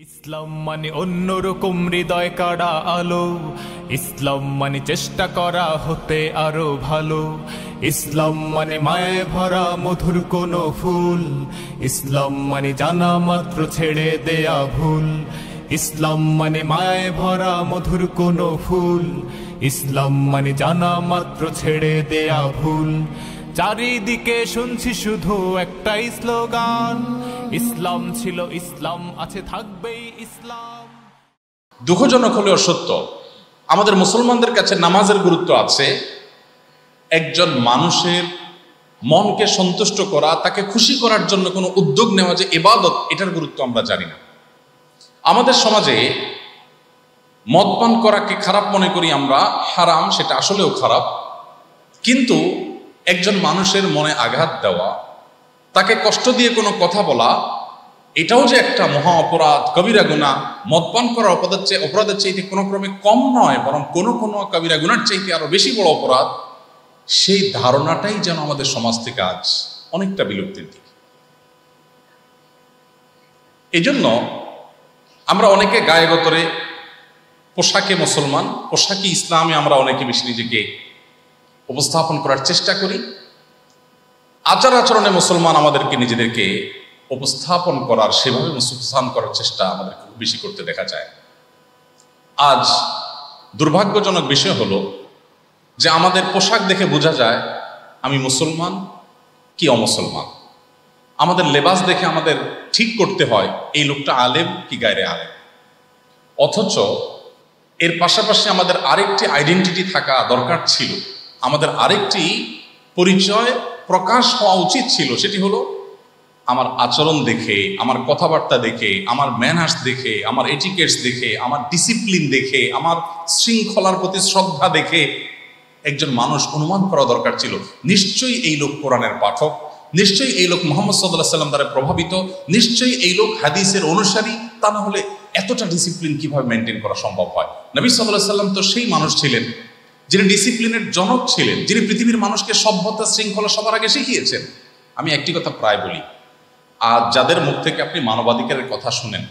ইসলাম মানে অন্যরকম হৃদয় কাড়া আলো, ইসলাম মানে চেষ্টা করা হতে আরো ভালো, ইসলাম মানে মায়ে ভরা মধুর কোন ফুল, ইসলাম মানে জানা মাত্র ছেড়ে দেয়া ভুল, ইসলাম মানে মায়ে ভরা মধুর কোন ফুল, ইসলাম মানে জানা মাত্র ছেড়ে দেয়া ভুল। চারিদিকে শুনছি শুধু একটাই স্লোগান, ইসলাম ছিল ইসলাম আছে থাকবেই ইসলাম। দুঃখজনক হলেও সত্য, আমাদের মুসলমানদের কাছে নামাজের গুরুত্ব আছে একজন মানুষের মনকে সন্তুষ্ট করা, তাকে খুশি করার জন্য কোনো উদ্যোগ নেওয়া যে ইবাদত, এটার গুরুত্ব আমরা জানি না। আমাদের সমাজে মদ পান করাকে খারাপ মনে করি আমরা, হারাম, সেটা আসলেও খারাপ। কিন্তু একজন মানুষের মনে আঘাত দেওয়া, তাকে কষ্ট দিয়ে কোনো কথা বলা, এটাও যে একটা মহা অপরাধ, কবিরা গুনাহ। মদ পান করার অপরাধের চাইতে কোনো ক্রমে কম নয়, বরং কোনো কোনো কবিরা গুনার চাইতে আরো বেশি বড় অপরাধ, সেই ধারণাটাই যেন আমাদের সমাজ থেকে আজ অনেকটা বিলুপ্তির দিকে। এই জন্য আমরা অনেকে গায়ে গতরে পোশাকে মুসলমান, পোশাকে ইসলামে আমরা অনেকে বেশি নিজেকে উপস্থাপন করার চেষ্টা করি। আচার আচরণে মুসলমান আমাদেরকে নিজেদেরকে উপস্থাপন করার, সেভাবে উপস্থাপন করার চেষ্টা আমাদের খুব বেশি করতে দেখা যায়। আজ দুর্ভাগ্যজনক বিষয় হলো যে আমাদের পোশাক দেখে বোঝা যায় আমি মুসলমান কি অমুসলমান। আমাদের লেবাস দেখে আমাদের ঠিক করতে হয় এই লোকটা আলেম কি গায়রে আলেম। অথচ এর পাশাপাশি আমাদের আরেকটি আইডেন্টিটি থাকা দরকার ছিল, আমাদের আরেকটি পরিচয় প্রকাশ হওয়া উচিত ছিল। সেটি হলো আমার আচরণ দেখে, আমার কথাবার্তা দেখে, আমার ম্যানার্স দেখে, আমার এটিকেটস দেখে, আমার ডিসিপ্লিন দেখে, আমার শৃঙ্খলার প্রতি শ্রদ্ধা দেখে একজন মানুষ অনুমান করা দরকার ছিল নিশ্চয়ই এই লোক কোরআনের পাঠক, নিশ্চয়ই এই লোক মুহাম্মদ সাল্লাল্লাহু আলাইহি ওয়াসাল্লাম দ্বারা প্রভাবিত, নিশ্চয়ই এই লোক হাদিসের অনুসারী। তা না হলে এতটা ডিসিপ্লিন কিভাবে মেনটেন করা সম্ভব হয়? নবী সাল্লাল্লাহু আলাইহি ওয়াসাল্লাম তো সেই মানুষ ছিলেন যিনি ডিসিপ্লিনের জনক ছিলেন, যিনি পৃথিবীর মানুষকে সভ্যতা শৃঙ্খলা সবার আগে শিখিয়েছেন। আমি একটি কথা প্রায় বলি, আর যাদের মুখ থেকে আপনি মানবাধিকারের কথা শুনেন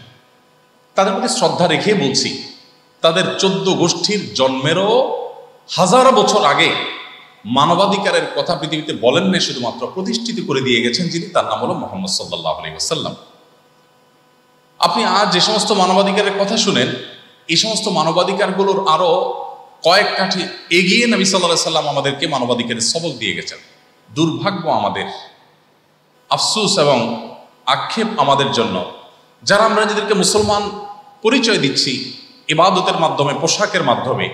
তাদের প্রতি শ্রদ্ধা রেখে বলছি, তাদের 14 গোষ্ঠীর জন্মেরও হাজার বছর আগে মানবাধিকারের কথা পৃথিবীতে বলেন না, শুধুমাত্র প্রতিষ্ঠিত করে দিয়ে গেছেন যিনি, তার নাম হলো মুহাম্মদ সাল্লাল্লাহু আলাইহি ওয়াসাল্লাম। আপনি আজ যে সমস্ত মানবাধিকারের কথা শুনেন, এই সমস্ত মানবাধিকারগুলোর আরো কয়েক কাঠি এগিয়ে নবী সাল্লাল্লাহু আলাইহি ওয়াসাল্লাম আমাদেরকে মানবাধিকারের সবক দিয়ে গেছেন। দুর্ভাগ্য আমাদের, আফসোস এবং আক্ষেপ আমাদের জন্য, যারা আমরা নিজেদেরকে মুসলমান পরিচয় দিচ্ছি ইবাদতের মাধ্যমে, পোশাকের মাধ্যমে,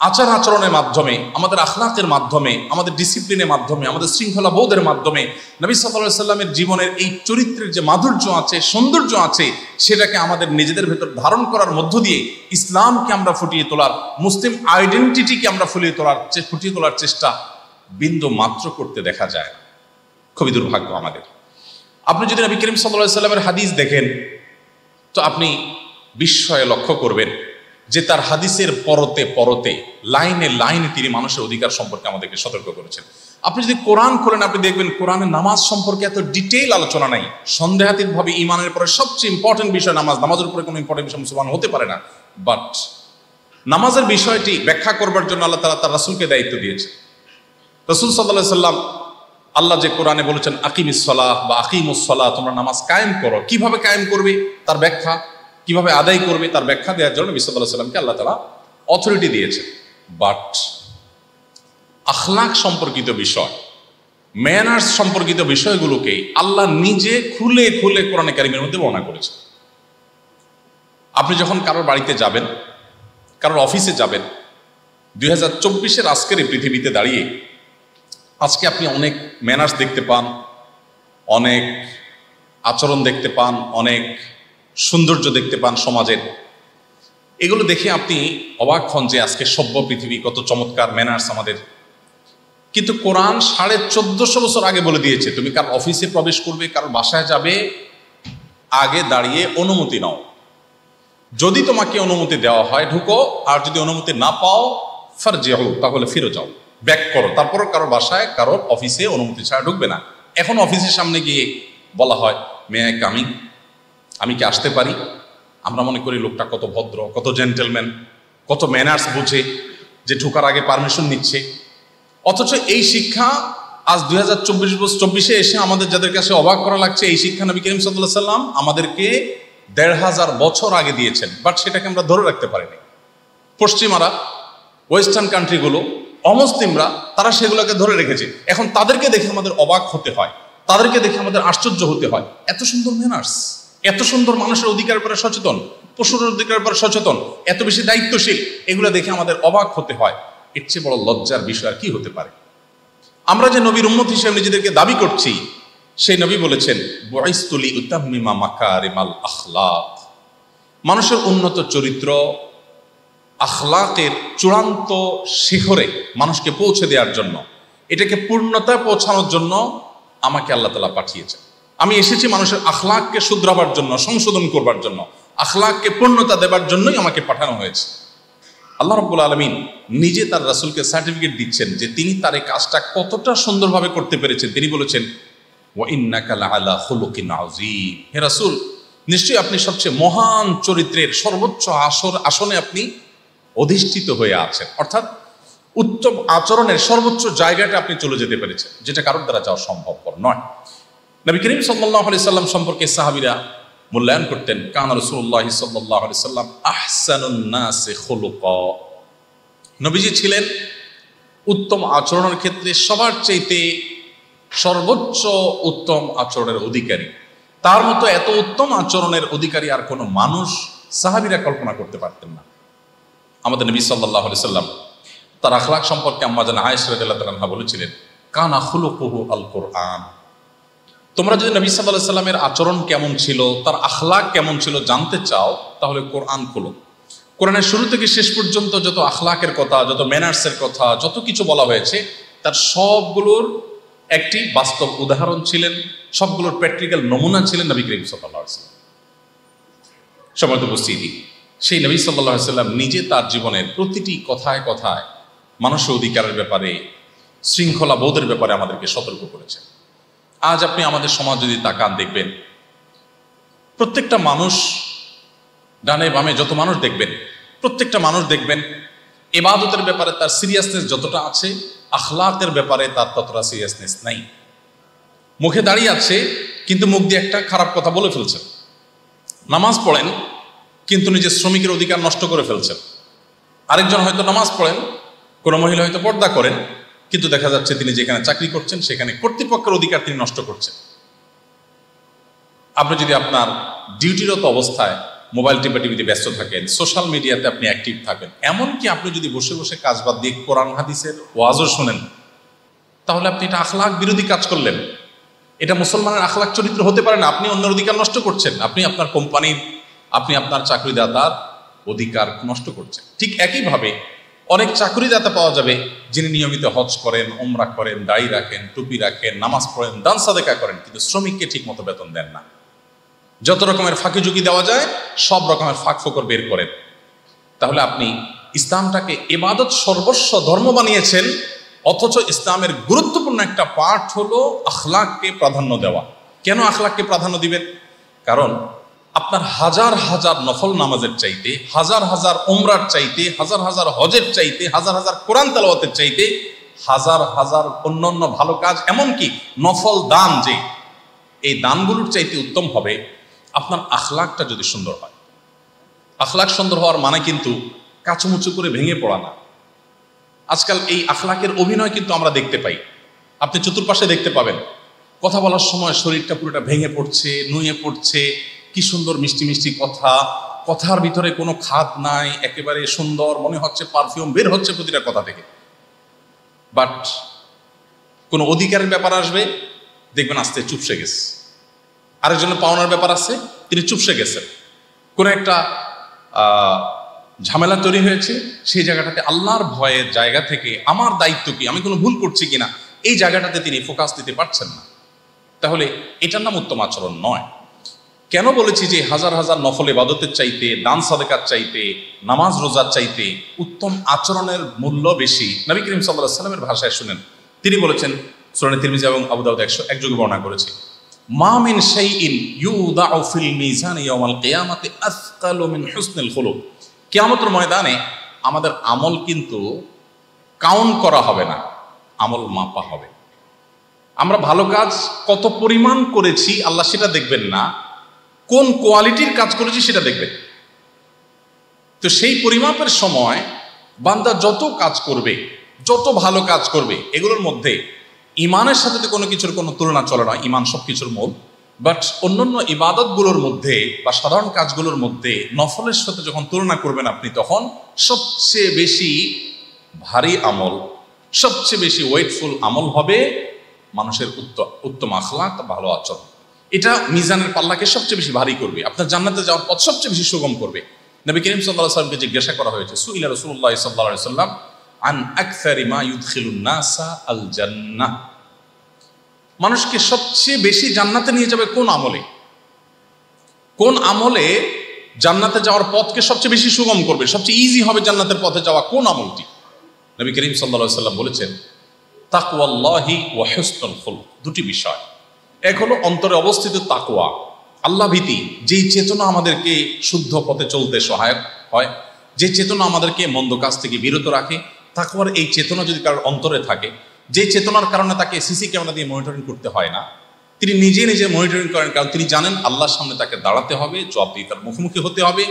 আচার আচরণের মাধ্যমে, আমাদের আখলাকের মাধ্যমে, আমাদের ডিসিপ্লিনের মাধ্যমে, আমাদের শৃঙ্খলা বোধের মাধ্যমে নবী সাল্লাল্লাহু আলাইহি ওয়াসাল্লামের জীবনের এই চরিত্রের যে মাধুর্য আছে, সৌন্দর্য আছে, সেটাকে আমাদের নিজেদের ভেতর ধারণ করার মধ্য দিয়ে ইসলামকে আমরা ফুটিয়ে তোলার, মুসলিম আইডেন্টিটিকে আমরা ফুটিয়ে তোলার চেষ্টা বিন্দু মাত্র করতে দেখা যায়। খুবই দুর্ভাগ্য আমাদের। আপনি যদি নবী করিম সাল্লাল্লাহু আলাইহি ওয়াসাল্লামের হাদিস দেখেন তো আপনি বিস্ময়ে লক্ষ্য করবেন যে তার হাদিসের পরতে পরতে, লাইনে লাইনে তিনি মানুষের অধিকার সম্পর্কে আমাদেরকে সতর্ক করেছেন। আপনি যদি কোরআন খোলেন, আপনি দেখবেন কোরআনে নামাজ সম্পর্কে এত ডিটেইল আলোচনা নাই। সন্দেহাতীতভাবে ইমানের পরে সবচেয়ে ইম্পর্টেন্ট বিষয় নামাজ, নামাজের উপরে কোনো ইম্পর্টেন্ট বিষয় মুসলমান হতে পারে না। বাট নামাজের বিষয়টি ব্যাখ্যা করবার জন্য আল্লাহ তাআলা তার রাসূলকে দায়িত্ব দিয়েছে। রাসূল সাল্লাল্লাহু আলাইহি ওয়াসাল্লাম, আল্লাহ যে কোরআনে বলেছেন আকিমিস সালাহ বা আকিমুস সালাহ, তোমরা নামাজ কায়েম করো, কিভাবে কায়েম করবে তার ব্যাখ্যা, কিভাবে আদায় করবে তার ব্যাখ্যা দেওয়ার জন্য নবী সাল্লাল্লাহু আলাইহি ওয়াসাল্লামকে আল্লাহ তাআলা অথরিটি দিয়েছে। বাট আখলাক সম্পর্কিত বিষয়, ম্যানার্স সম্পর্কিত বিষয়গুলোকে আল্লাহ নিজে খুলে খুলে কোরআনে কারিমের মধ্যে বর্ণনা করেছে। আপনি যখন কারোর বাড়িতে যাবেন, কারোর অফিসে যাবেন, 2024-এর আজকের এই পৃথিবীতে দাঁড়িয়ে আজকে আপনি অনেক ম্যানার্স দেখতে পান, অনেক আচরণ দেখতে পান, অনেক সৌন্দর্য দেখতে পান সমাজের। এগুলো দেখে আপনি অবাক হন যে আজকে সভ্য পৃথিবী, কত চমৎকার ম্যানার্স আমাদের। কিন্তু কোরআন 1450 বছর আগে বলে দিয়েছে, তুমি কার অফিসে প্রবেশ করবে, কারোর বাসায় যাবে, আগে দাঁড়িয়ে অনুমতি নাও। যদি তোমাকে অনুমতি দেওয়া হয় ঢুকো, আর যদি অনুমতি না পাও ফারজিউ, তাহলে ফিরে যাও, ব্যাক করো। তারপর কারোর বাসায়, কারোর অফিসে অনুমতি ছাড়া ঢুকবে না। এখন অফিসের সামনে গিয়ে বলা হয় মে আই কামিং, আমি কি আসতে পারি? আমরা মনে করি লোকটা কত ভদ্র, কত জেন্টেলম্যান, কত ম্যানার্স বোঝে, যে ঢোকার আগে পারমিশন নিচ্ছে। অথচ এই শিক্ষা আজ 2024 এসে আমাদের যাদের কাছে অবাক করা লাগছে, এই শিক্ষা নবী করিম সাল্লাল্লাহু আলাইহি সাল্লাম আমাদেরকে 1500 বছর আগে দিয়েছেন, বাট সেটাকে আমরা ধরে রাখতে পারিনি। পশ্চিমারা, ওয়েস্টার্ন কান্ট্রিগুলো, অমুসলিমরা, তারা সেগুলোকে ধরে রেখেছে। এখন তাদেরকে দেখে আমাদের অবাক হতে হয়, তাদেরকে দেখে আমাদের আশ্চর্য হতে হয়। এত সুন্দর ম্যানার্স, এত সুন্দর মানুষের অধিকারের উপরে সচেতন, পশুর অধিকারের উপরে সচেতন, এত বেশি দায়িত্বশীল, এগুলো দেখে আমাদের অবাক হতে হয়। এর চেয়ে বড় লজ্জার বিষয় আর কি হতে পারে? আমরা যে নবীর উম্মত হিসেবে নিজেদেরকে দাবি করছি, সেই নবী বলেছেন বুইসতু লিউতাম্মিমা মাকারিমাল আখলাক, মানুষের উন্নত চরিত্র, আখলাকের চূড়ান্ত শিখরে মানুষকে পৌঁছে দেওয়ার জন্য, এটাকে পূর্ণতায় পৌঁছানোর জন্য আমাকে আল্লাহ তাআলা পাঠিয়েছেন। আমি এসেছি মানুষের আখলাককে শুধরাবার জন্য, সংশোধন করবার জন্য, আখলাককে পূর্ণতা দেবার জন্যই আমাকে পাঠানো হয়েছে। আল্লাহ রাব্বুল আলামিন নিজে তার রাসূলকে সার্টিফিকেট দিচ্ছেন যে তিনি তার এই কাজটা কতটা সুন্দরভাবে করতে পেরেছেন। তিনি বলেছেন ওয়া ইন্নাকা লাআলা খুলুকিন আযীম, হে রাসূল নিশ্চয়ই আপনি সবচেয়ে মহান চরিত্রের সর্বোচ্চ আসনে আপনি অধিষ্ঠিত হয়ে আছেন, অর্থাৎ উত্তম আচরণের সর্বোচ্চ জায়গাটা আপনি চলে যেতে পেরেছেন, যেটা কারোর দ্বারা যাওয়া সম্ভবপর নয়। নবী করিম সাল্লাল্লাহু আলাইহি সাল্লাম সম্পর্কে সাহাবীরা মূল্যায়ন করতেন, কানা রাসূলুল্লাহ সাল্লাল্লাহু আলাইহি সাল্লাম আহসানুন নাসি খুলুকা, নবীজি ছিলেন উত্তম আচরণের ক্ষেত্রে সবার চাইতে সর্বোচ্চ উত্তম আচরণের অধিকারী। তার মতো এত উত্তম আচরণের অধিকারী আর কোনো মানুষ সাহাবীরা কল্পনা করতে পারতেন না। আমাদের নবী সাল্লাল্লাহু আলাইহি সাল্লাম তার আখলাক সম্পর্কে আম্মা জান আয়েশা রাদিয়াল্লাহু তাআলা আনহা বলেছিলেন কানা খুলুকুহু আল কোরআন। তোমরা যদি নবী সাল্লাল্লাহু আলাইহি সাল্লামের আচরণ কেমন ছিল, তার আখলাক কেমন ছিল জানতে চাও, তাহলে কোরআন খোলো। কোরআনের শুরু থেকে শেষ পর্যন্ত যত আখলাকের কথা, যত ম্যানার্সের কথা, যত কিছু বলা হয়েছে, তার সবগুলোর একটি বাস্তব উদাহরণ ছিলেন, সবগুলোর প্র্যাকটিক্যাল নমুনা ছিলেন নবী করিম সাল্লাল্লাহু আলাইহি সাল্লাম। সময়ত উপস্থিতি, সেই নবী সাল্লাল্লাহু আলাইহি সাল্লাম নিজে তার জীবনের প্রতিটি কথায় কথায় মানুষের অধিকারের ব্যাপারে, শৃঙ্খলা বোধের ব্যাপারে আমাদেরকে সতর্ক করেছেন। আজ আপনি আমাদের সমাজ যদি তাকান, দেখবেন প্রত্যেকটা মানুষ, ডানে বামে যত মানুষ দেখবেন, প্রত্যেকটা মানুষ দেখবেন ইবাদতের ব্যাপারে তার সিরিয়াসনেস যতটা আছে, আখলাকের ব্যাপারে তার ততটা সিরিয়াসনেস নাই। মুখে দাঁড়িয়ে আছে কিন্তু মুখ দিয়ে একটা খারাপ কথা বলে ফেলছেন। নামাজ পড়েন কিন্তু নিজের শ্রমিকের অধিকার নষ্ট করে ফেলছেন। আরেকজন হয়তো নামাজ পড়েন, কোনো মহিলা হয়তো পর্দা করেন, কিন্তু দেখা যাচ্ছে তিনি যেখানে চাকরি করছেন সেখানে কর্তৃপক্ষের অধিকার তিনি নষ্ট করছেন। আপনি যদি আপনার ডিউটিরত অবস্থায় মোবাইল টিভিতে ব্যস্ত থাকেন, সোশ্যাল মিডিয়াতে আপনি অ্যাক্টিভ থাকেন, এমনকি আপনি যদি বসে বসে কাজ বাদ দিয়ে কোরআন হাদিসের ওয়াজও শোনেন, তাহলে আপনি এটা আখলাক বিরোধী কাজ করলেন। এটা মুসলমানের আখলাক চরিত্র হতে পারে না। আপনি অন্যের অধিকার নষ্ট করছেন, আপনি আপনার কোম্পানির, আপনি আপনার চাকরিদাতার অধিকার নষ্ট করছেন। ঠিক একইভাবে অনেক চাকরিদাতা পাওয়া যাবে যিনি নিয়মিত হজ করেন, উমরা করেন, দাড়ি রাখেন, টুপি রাখেন, নামাজ পড়েন, দান সাদেকা করেন, কিন্তু শ্রমিককে ঠিক মতো বেতন দেন না। যত রকমের ফাঁকি ঝুঁকি দেওয়া যায় সব রকমের ফাঁক ফোকর বের করেন। তাহলে আপনি ইসলামটাকে ইবাদত সর্বস্ব ধর্ম বানিয়েছেন, অথচ ইসলামের গুরুত্বপূর্ণ একটা পার্ট হলো আখলাককে প্রাধান্য দেওয়া। কেন আখলাককে প্রাধান্য দিবেন? কারণ আপনার হাজার হাজার নফল নামাজের চাইতে, হাজার হাজার উমরার চাইতে, হাজার হাজার হজের চাইতে, হাজার হাজার কোরআন তেলাওয়াতের চাইতে, হাজার হাজার অন্যান্য ভালো কাজ, এমনকি নফল দান, যে এই দানগুলোর চাইতে উত্তম হবে আপনার আখলাকটা যদি সুন্দর হয়। আখলাক সুন্দর হওয়ার মানে কিন্তু কাচুমুচু করে ভেঙে পড়া না। আজকাল এই আখলাকের অভিনয় কিন্তু আমরা দেখতে পাই, আপনি চতুর্পাশে দেখতে পাবেন। কথা বলার সময় শরীরটা পুরোটা ভেঙে পড়ছে, নুয়ে পড়ছে, কি সুন্দর মিষ্টি মিষ্টি কথা, কথার ভিতরে কোনো খাদ নাই, একেবারে সুন্দর, মনে হচ্ছে পারফিউম বের হচ্ছে প্রতিটা কথা থেকে। বাট কোনো অধিকারের ব্যাপার আসবে, দেখবেন আস্তে চুপসে গেছে। আরেকজনের পাওনার ব্যাপার আছে, তিনি চুপসে গেছেন। কোনো একটা ঝামেলা তৈরি হয়েছে, সেই জায়গাটাতে আল্লাহর ভয়ের জায়গা থেকে আমার দায়িত্ব কি, আমি কোনো ভুল করছি কিনা, এই জায়গাটাতে তিনি ফোকাস দিতে পারছেন না। তাহলে এটার নাম উত্তম আচরণ নয়। কেন বলেছি যে হাজার হাজার নফল ইবাদতের চাইতে, দান সাদেকার চাইতে, নামাজ রোজার চাইতে উত্তম আচরণের মূল্য বেশি? নবী করিম সাল্লাল্লাহু আলাইহি ওয়াসাল্লামের ভাষায় শুনেন, তিনি বলেছেন, সূরা তিরমিজি এবং আবু দাউদ 101 বর্ণনা করেছে, মা মিন শাইইন ইউদাউ ফিল মিজান ইয়াউমাল কিয়ামাতি আসকালু মিন হুসনিল খুলুক। কিয়ামতের ময়দানে আমাদের আমল কিন্তু কাউন্ট করা হবে না, আমল মাপা হবে। আমরা ভালো কাজ কত পরিমাণ করেছি আল্লাহ সেটা দেখবেন না, কোন কোয়ালিটির কাজ করেছি সেটা দেখবেন। তো সেই পরিমাপের সময় বান্দা যত কাজ করবে, যত ভালো কাজ করবে, এগুলোর মধ্যে ইমানের সাথে তো কোনো কিছুর কোনো তুলনা চলে না, ইমান সব কিছুর মূল। বাট অন্যান্য ইবাদতগুলোর মধ্যে বা সাধারণ কাজগুলোর মধ্যে নফলের সাথে যখন তুলনা করবেন আপনি, তখন সবচেয়ে বেশি ভারী আমল, সবচেয়ে বেশি ওয়েটফুল আমল হবে মানুষের উত্তম আখলাক, ভালো আচরণ। এটা মিজানের পাল্লাকে সবচেয়ে বেশি ভারী করবে, আপনার জান্নাতে যাওয়ার পথ সবচেয়ে বেশি সুগম করবে। নবী করিম সাল্লাল্লাহু আলাইহি ওয়াসাল্লামকে জিজ্ঞাসা করা হয়েছে, সুইলা রাসূলুল্লাহ সাল্লাল্লাহু আলাইহি ওয়াসাল্লাম আন আকসারি মা ইউদখিলুন নাসা আল জান্নাহ, মানুষকে সবচেয়ে বেশি জান্নাতে নিয়ে যাবে কোন আমলে, কোন আমলে জান্নাতে যাওয়ার পথকে সবচেয়ে বেশি সুগম করবে, সবচেয়ে ইজি হবে জান্নাতের পথে যাওয়া, কোন আমলটি? নবী করিম সাল্লাল্লাহু আলাইহি ওয়াসাল্লাম বলেছেন তাকওয়াল্লাহি ওয়া হুসনুল খুলুক। দুটি বিষয়, এক হলো অন্তরে অবস্থিত তাকওয়া, আল্লাহ ভীতি, যেই চেতনা আমাদেরকে শুদ্ধ পথে চলতে সহায়ক হয়, যে চেতনা আমাদেরকে মন্দ কাজ থেকে বিরত রাখে। তাকওয়ার এই চেতনা যদি কারোর অন্তরে থাকে, যে চেতনার কারণে তাকে সিসি ক্যামেরা দিয়ে মনিটরিং করতে হয় না, তিনি নিজে নিজে মনিটরিং করেন, কারণ তিনি জানেন আল্লাহর সামনে তাকে দাঁড়াতে হবে, জবাবদিহিতার মুখোমুখি হতে হবে।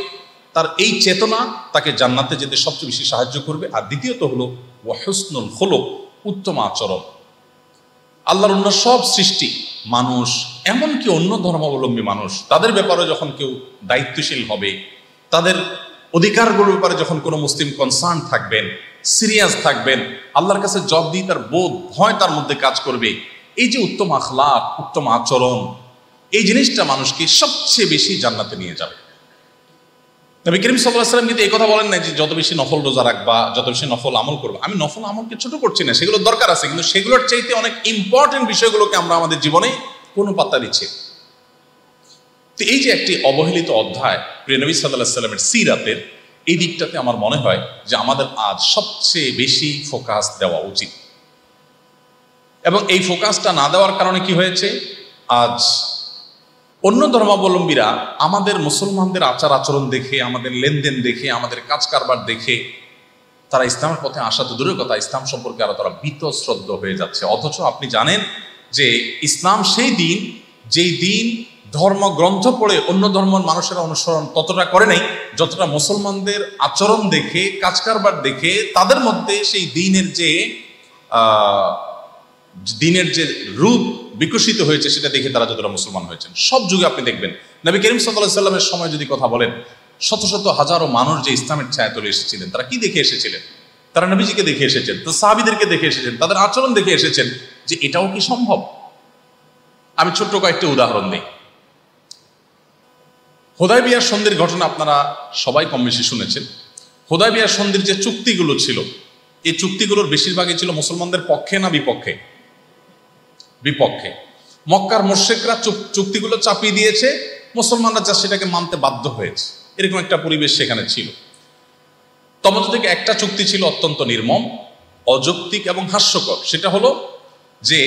তার এই চেতনা তাকে জান্নাতে যেতে সবচেয়ে বেশি সাহায্য করবে। আর দ্বিতীয়ত হলো ওয়া হুসনুল খুলুক, উত্তম আচরণ। আল্লাহর অন্য সব সৃষ্টি, মানুষ, এমনকি অন্য ধর্মাবলম্বী মানুষ, তাদের ব্যাপারে যখন কেউ দায়িত্বশীল হবে, তাদের অধিকারগুলোর ব্যাপারে যখন কোনো মুসলিম কনসার্ন থাকবেন, সিরিয়াস থাকবেন, আল্লাহর কাছে জবাবদিহিতার বোধ, ভয় তার মধ্যে কাজ করবে, এই যে উত্তম আখলাক, উত্তম আচরণ, এই জিনিসটা মানুষকে সবচেয়ে বেশি জান্নাতে নিয়ে যাবে। নবী করিম সাল্লাল্লাহু আলাইহি ওয়াসাল্লাম কিন্তু এই কথা বলেন না যে যত বেশি নফল রোজা রাখবা, যত বেশি নফল আমল করবা। আমি নফল আমলকে ছোট করছি না, সেগুলো দরকার আছে, কিন্তু সেগুলোর চাইতে অনেক ইম্পর্টেন্ট বিষয়গুলোকে আমরা আমাদের জীবনে কোনো পাত্তা দিচ্ছি। তো এই যে একটি অবহেলিত অধ্যায় প্রিয় নবী সাল্লাল্লাহু আলাইহি ওয়াসাল্লামের সিরাতের, এই দিকটাতে আমার মনে হয় যে আমাদের আজ সবচেয়ে বেশি ফোকাস দেওয়া উচিত। এবং এই ফোকাসটা না দেওয়ার কারণে কি হয়েছে, আজ অন্য ধর্মাবলম্বীরা আমাদের মুসলমানদের আচার আচরণ দেখে, আমাদের লেনদেন দেখে, আমাদের কাজ কারবার দেখে তারা ইসলামের পথে আসা তো দূরের কথা, ইসলাম সম্পর্কে আরো তারা বীতশ্রদ্ধ হয়ে যাচ্ছে। অথচ আপনি জানেন যে ইসলাম সেই দিন, যেই দিন ধর্মগ্রন্থ পড়ে অন্য ধর্মের মানুষেরা অনুসরণ ততটা করে নাই, যতটা মুসলমানদের আচরণ দেখে, কাজ কারবার দেখে, তাদের মধ্যে সেই দিনের যে রূপ বিকশিত হয়েছে সেটা দেখে তারা যতটা মুসলমান হয়েছেন। সব যুগে আপনি দেখবেন, নবী করিম সাল্লাল্লাহু আলাইহি ওয়াসাল্লামের সময় যদি কথা বলেন, শত শত হাজারো মানুষ যে ইসলামের ছায়া তলে এসেছিলেন, তারা কি দেখে এসেছিলেন? তারা নবীজিকে দেখে এসেছেন, তো সাহাবীদেরকে দেখে এসেছেন, তাদের আচরণ দেখে এসেছেন যে এটাও কি সম্ভব। আমি ছোট্ট কয়েকটি উদাহরণ দিই। হুদায়বিয়ার সন্ধির ঘটনা আপনারা সবাই কম বেশি শুনেছেন। হুদায়বিয়ার সন্ধির যে চুক্তিগুলো ছিল, এই চুক্তিগুলোর বেশিরভাগই ছিল মুসলমানদের পক্ষে না বিপক্ষে? বিপক্ষে। মক্কার মুশরিকরা চুক্তিগুলো চাপিয়ে দিয়েছে, মুসলমানরা যা সেটাকে মানতে বাধ্য হয়েছে, এরকম একটা পরিবেশ সেখানে ছিল। তমত থেকে একটা চুক্তি ছিল অত্যন্ত নির্মম, অযৌক্তিক এবং হাস্যকর। সেটা হলো যে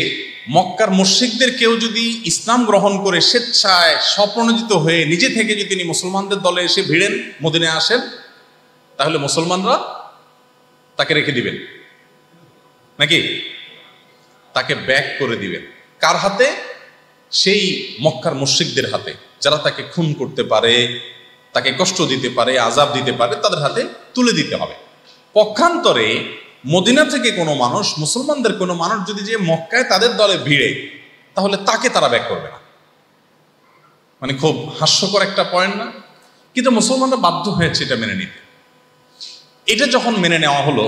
মক্কার মুশরিকদের কেউ যদি ইসলাম গ্রহণ করে স্বেচ্ছায় স্বপ্রণোদিত হয়ে নিজে থেকে যদি তিনি মুসলমানদের দলে এসে ভিড়েন, মদিনায় আসেন, তাহলে মুসলমানরা তাকে রেখে দিবেন নাকি তাকে ব্যাক করে দিবেন। কার হাতে? সেই মক্কার মুশরিকদের হাতে, যারা তাকে খুন করতে পারে, তাকে কষ্ট দিতে পারে, আযাব দিতে পারে, তাদের হাতে তুলে দিতে হবে। পক্ষান্তরে মদিনা থেকে কোনো মানুষ, মুসলমানদের কোনো মানুষ যদি যে মক্কায় তাদের দলে ভিড়ে, তাহলে তাকে তারা ব্যাক করবে না। মানে খুব হাস্যকর একটা পয়েন্ট না? কিন্তু মুসলমানরা বাধ্য হয়েছে এটা মেনে নিতে। এটা যখন মেনে নেওয়া হলো,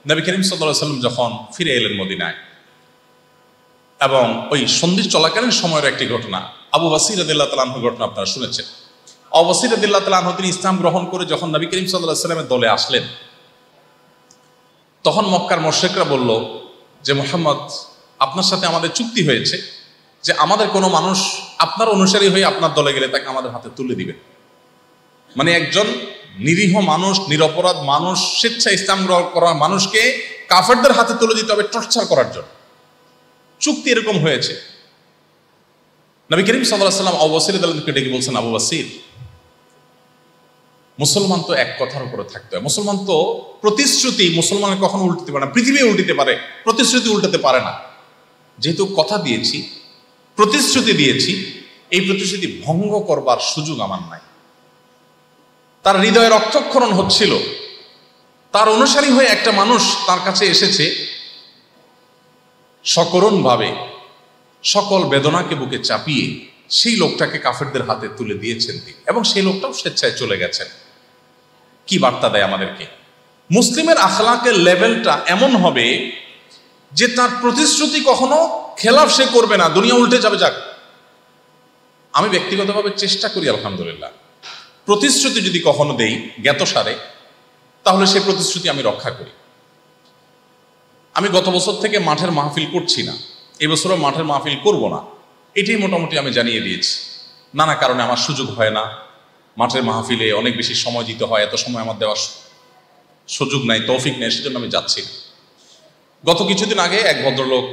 নবী করিম সাল্লাল্লাহু আলাইহি ওয়াসাল্লাম যখন ফিরে এলেন মদিনায়, এবং ওই সন্ধির চলাকালীন সময়ের একটি ঘটনা, আবু বাসির রাদিয়াল্লাহু তাআলা আনহুর ঘটনা আপনারা শুনেছেন। আবু বাসির রাদিয়াল্লাহু তাআলা আনহু তিনি ইসলাম গ্রহণ করে যখন নবী করিম সাল্লাল্লাহু আলাইহি ওয়াসাল্লামের দলে আসলেন, তখন মক্কার মুশরিকরা বলল যে মুহাম্মদ, আপনার সাথে আমাদের চুক্তি হয়েছে যে আমাদের কোনো মানুষ আপনার অনুসারী হয়ে আপনার দলে গেলে তাকে আমাদের হাতে তুলে দিবেন। মানে একজন নিরীহ মানুষ, নিরপরাধ মানুষ, স্বেচ্ছা ইসলাম গ্রহণ করা মানুষকে কাফেরদের হাতে তুলে দিতে হবে টর্চার করার জন্য। চুক্তি এরকম হয়েছে। নবী করিম সাল্লাল্লাহু আলাইহি ওয়াসাল্লাম আবু বসির রাদিয়াল্লাহু ডেকে বলছেন, আবু বসির, মুসলমান তো এক কথার উপরে থাকতে হয়। মুসলমান তো প্রতিশ্রুতি মুসলমানের কখনো উল্টাতে পারে না, পৃথিবী উল্টাতে পারে, প্রতিশ্রুতি উল্টাতে পারে না। যেহেতু কথা দিয়েছি, প্রতিশ্রুতি দিয়েছি, এই প্রতিশ্রুতি ভঙ্গ করবার সুযোগ আমার নাই। তার হৃদয়ে রক্তক্ষরণ হচ্ছিল, তার অনুসারী হয়ে একটা মানুষ তার কাছে এসেছে, সকরুণ ভাবে সকল বেদনাকে বুকে চাপিয়ে সেই লোকটাকে কাফেরদের হাতে তুলে দিয়েছেন তিনি, এবং সেই লোকটাও স্বেচ্ছায় চলে গেছেন। কি বার্তা দেয় আমাদেরকে? মুসলিমের আখলাকের লেভেলটা এমন হবে যে তার প্রতিশ্রুতি কখনো খেলাফ সে করবে না, দুনিয়া উল্টে যাবে। যাক, আমি ব্যক্তিগতভাবে চেষ্টা করি আলহামদুলিল্লাহ, প্রতিশ্রুতি যদি কখনো দেই জ্ঞাতসারে, তাহলে সেই প্রতিশ্রুতি আমি রক্ষা করি। আমি গত বছর থেকে মাঠের মাহফিল করছি না, এবছরও মাঠের মাহফিল করব না, এটাই মোটামুটি আমি জানিয়ে দিয়েছি। নানা কারণে আমার সুযোগ হয় না, মাঠের মাহফিলে অনেক বেশি সময় দিতে হয়, এত সময় আমার দেওয়ার সুযোগ নাই, তৌফিক নেই, সেজন্য আমি যাচ্ছি না। গত কিছুদিন আগে এক ভদ্রলোক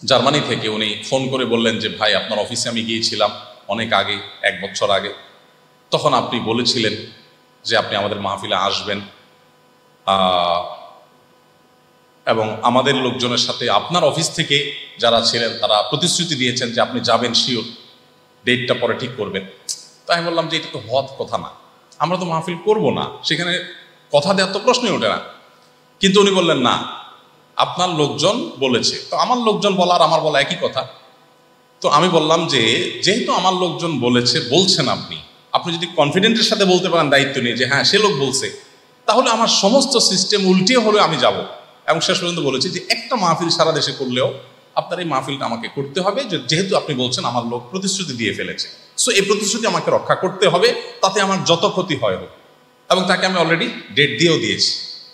জার্মানি থেকে উনি ফোন করে বললেন যে, ভাই, আপনার অফিসে আমি গিয়েছিলাম অনেক আগে, 1 বছর আগে, তখন আপনি বলেছিলেন যে আপনি আমাদের মাহফিলে আসবেন, এবং আমাদের লোকজনের সাথে আপনার অফিস থেকে যারা ছিলেন তারা প্রতিশ্রুতি দিয়েছেন যে আপনি যাবেন, শিওর, ডেটটা পরে ঠিক করবেন। তাই আমি বললাম যে এটা তো হওয়ার কথা না, আমরা তো মাহফিল করব না, সেখানে কথা দেওয়ার তো প্রশ্নই ওঠে না। কিন্তু উনি বললেন, না, আপনার লোকজন বলেছে। তো আমার লোকজন বলা আর আমার বলা একই কথা। তো আমি বললাম যে যেহেতু আমার লোকজন বলেছে, বলছেন আপনি যদি কনফিডেন্টের সাথে বলতে পারেন দায়িত্ব নিয়ে যে হ্যাঁ সে লোক বলছে, তাহলে আমার সমস্ত সিস্টেম উল্টিয়ে হলেও আমি যাব। এবং শেষ পর্যন্ত বলেছি যে একটা মাহফিল সারা দেশে করলেও আপনার এই মাহফিলটা আমাকে করতে হবে, যেহেতু আপনি বলছেন আমার লোক প্রতিশ্রুতি দিয়ে ফেলেছে, সো এই প্রতিশ্রুতি আমাকে রক্ষা করতে হবে, তাতে আমার যত ক্ষতি হয় হোক। এবং তাকে আমি অলরেডি ডেট দিয়েও দিয়েছি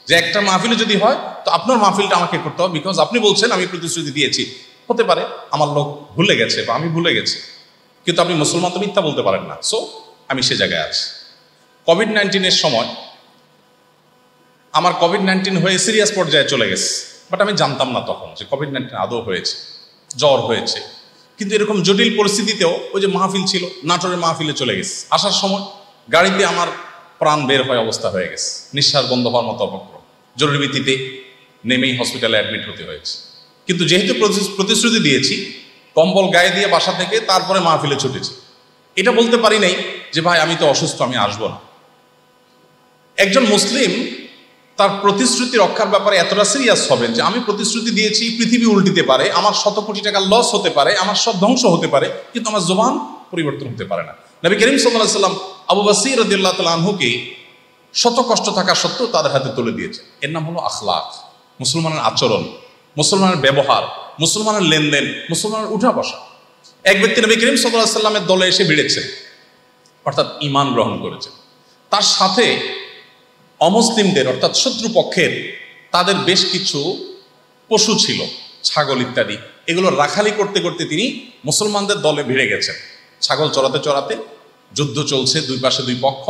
যে একটা মাহফিলে যদি হয় তো আপনার মাহফিলটা আমাকে করতে হবে, বিকজ আপনি বলছেন আমি প্রতিশ্রুতি দিয়েছি। হতে পারে আমার লোক ভুলে গেছে বা আমি ভুলে গেছি, কিন্তু আপনি মুসলমান তো মিথ্যা বলতে পারেন না। সো আমি সে জায়গায় আছি। কোভিড-19 সময় আমার কোভিড-19 হয়ে সিরিয়াস পর্যায়ে চলে গেছে, বাট আমি জানতাম না তখন যে কোভিড-19 আদৌ হয়েছে, জ্বর হয়েছে। কিন্তু এরকম জটিল পরিস্থিতিতেও ওই যে মাহফিল ছিল, নাটোরের মাহফিলে চলে গেছে। আসার সময় গাড়িতে আমার প্রাণ বের হয়ে অবস্থা হয়ে গেছে, নিঃশ্বাস বন্ধ হওয়ার মতো অপক্রম, জরুরি ভিত্তিতে নেমেই হসপিটালে অ্যাডমিট হতে হয়েছে। কিন্তু যেহেতু প্রতিশ্রুতি দিয়েছি, কম্বল গায়ে দিয়ে বাসা থেকে তারপরে মাহফিলে ছুটেছি। এটা বলতে পারি নাই যে ভাই আমি তো অসুস্থ, আমি আসবো না। একজন মুসলিম তার প্রতিশ্রুতি রক্ষার ব্যাপারে এতটা সিরিয়াস হবেন যে আমি প্রতিশ্রুতি দিয়েছি, পৃথিবী উল্টিতে পারে, আমার শত কোটি টাকা লস হতে পারে, আমার সব ধ্বংস হতে পারে, কিন্তু আমার জবান পরিবর্তন হতে পারে না। নবী করিম সাল্লাল্লাহু আলাইহি ওয়াসাল্লাম আবু বসির রাদিয়াল্লাহু তাআলা আনহুকে শত কষ্ট থাকা সত্ত্বেও তাদের হাতে তুলে দিয়েছে। এর নাম হলো আখলাক, মুসলমানের আচরণ, মুসলমানের ব্যবহার, মুসলমানের লেনদেন, মুসলমানের উঠা বসা। এক ব্যক্তি নবী করিম সাল্লাল্লাহু আলাইহি ওয়াসাল্লামের দলে এসে ভিড়েছে, অর্থাৎ ঈমান গ্রহণ করেছে। তার সাথে অমুসলিমদের অর্থাৎ শত্রুপক্ষের তাদের বেশ কিছু পশু ছিল, ছাগল ইত্যাদি, এগুলো রাখালি করতে করতে তিনি মুসলমানদের দলে ভিড়ে গেছেন। ছাগল চড়াতে চড়াতে, যুদ্ধ চলছে, দুই পাশে দুই পক্ষ,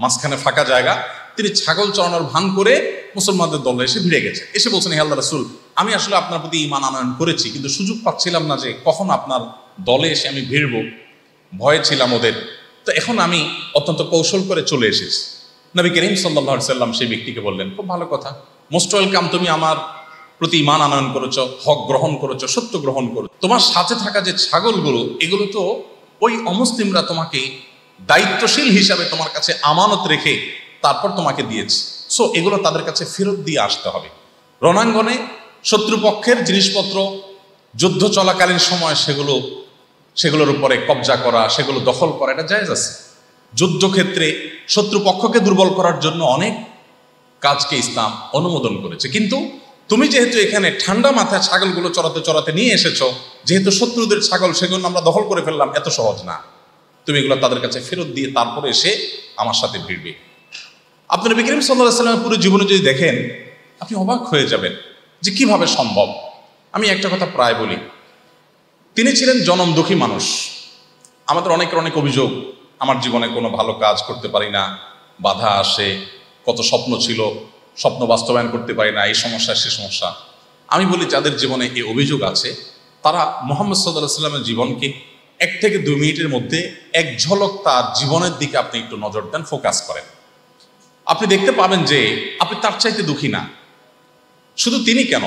মাঝখানে ফাঁকা জায়গা, তিনি ছাগল চড়ানোর ভান করে মুসলমানদের দলে এসে ভিড়ে গেছে। এসে বলছেন, হে আল্লাহর রাসূল, আমি আসলে আপনার প্রতি ঈমান আনয়ন করেছি, কিন্তু সুযোগ পাচ্ছিলাম না যে কখন আপনার দলে এসে আমি ভিড়ব, ভয়ে ছিলাম ওদের, তো এখন আমি অত্যন্ত কৌশল করে চলে এসেছি। নবী করিম সাল্লাল্লাহু আলাইহি ওয়াসাল্লাম সেই ব্যক্তিকে বললেন, খুব ভালো কথা, মোস্ট ওয়েলকাম, তুমি আমার প্রতি ঈমান আনয়ন করেছো, হক গ্রহণ করেছো, সত্য গ্রহণ করেছো। তোমার সাথে থাকা যে ছাগলগুলো, এগুলো তো ওই অমুসলিমরা তোমাকে দায়িত্বশীল হিসাবে তোমার কাছে আমানত রেখে তারপর তোমাকে দিয়েছে, সো এগুলো তাদের কাছে ফেরত দিয়ে আসতে হবে। রণাঙ্গনে শত্রুপক্ষের জিনিসপত্র যুদ্ধ চলাকালীন সময় সেগুলোর উপরে কবজা করা, সেগুলো দখল করা, এটা জায়েজ আছে। যুদ্ধক্ষেত্রে শত্রুপক্ষকে দুর্বল করার জন্য অনেক কাজকে ইসলাম অনুমোদন করেছে। কিন্তু তুমি যেহেতু এখানে ঠান্ডা মাথায় ছাগলগুলো চড়াতে চড়াতে নিয়ে এসেছো, যেহেতু শত্রুদের ছাগল, সেগুলো আমরা দখল করে ফেললাম, এত সহজ না। তুমি এগুলো তাদের কাছে ফেরত দিয়ে তারপরে এসে আমার সাথে ভিড়বে। আপনি নবী করিম সাল্লাল্লাহু আলাইহি ওয়াসাল্লামের পুরো জীবনে যদি দেখেন, আপনি অবাক হয়ে যাবেন যে কিভাবে সম্ভব। আমি একটা কথা প্রায় বলি, তিনি ছিলেন জনম দুঃখী মানুষ। আমাদের অনেকের অনেক অভিযোগ, আমার জীবনে কোনো ভালো কাজ করতে পারি না, বাধা আসে, কত স্বপ্ন ছিল, স্বপ্ন বাস্তবায়ন করতে পারি না, এই সমস্যা সে সমস্যা। আমি বলি, যাদের জীবনে এই অভিযোগ আছে তারা মুহাম্মদ সাল্লাল্লাহু আলাইহি ওয়াসাল্লামের জীবনকে 1 থেকে 2 মিনিটের মধ্যে এক ঝলক তার জীবনের দিকে আপনি একটু নজর দেন, ফোকাস করেন, আপনি দেখতে পাবেন যে আপনি তার চাইতে দুঃখী না। শুধু তিনি কেন,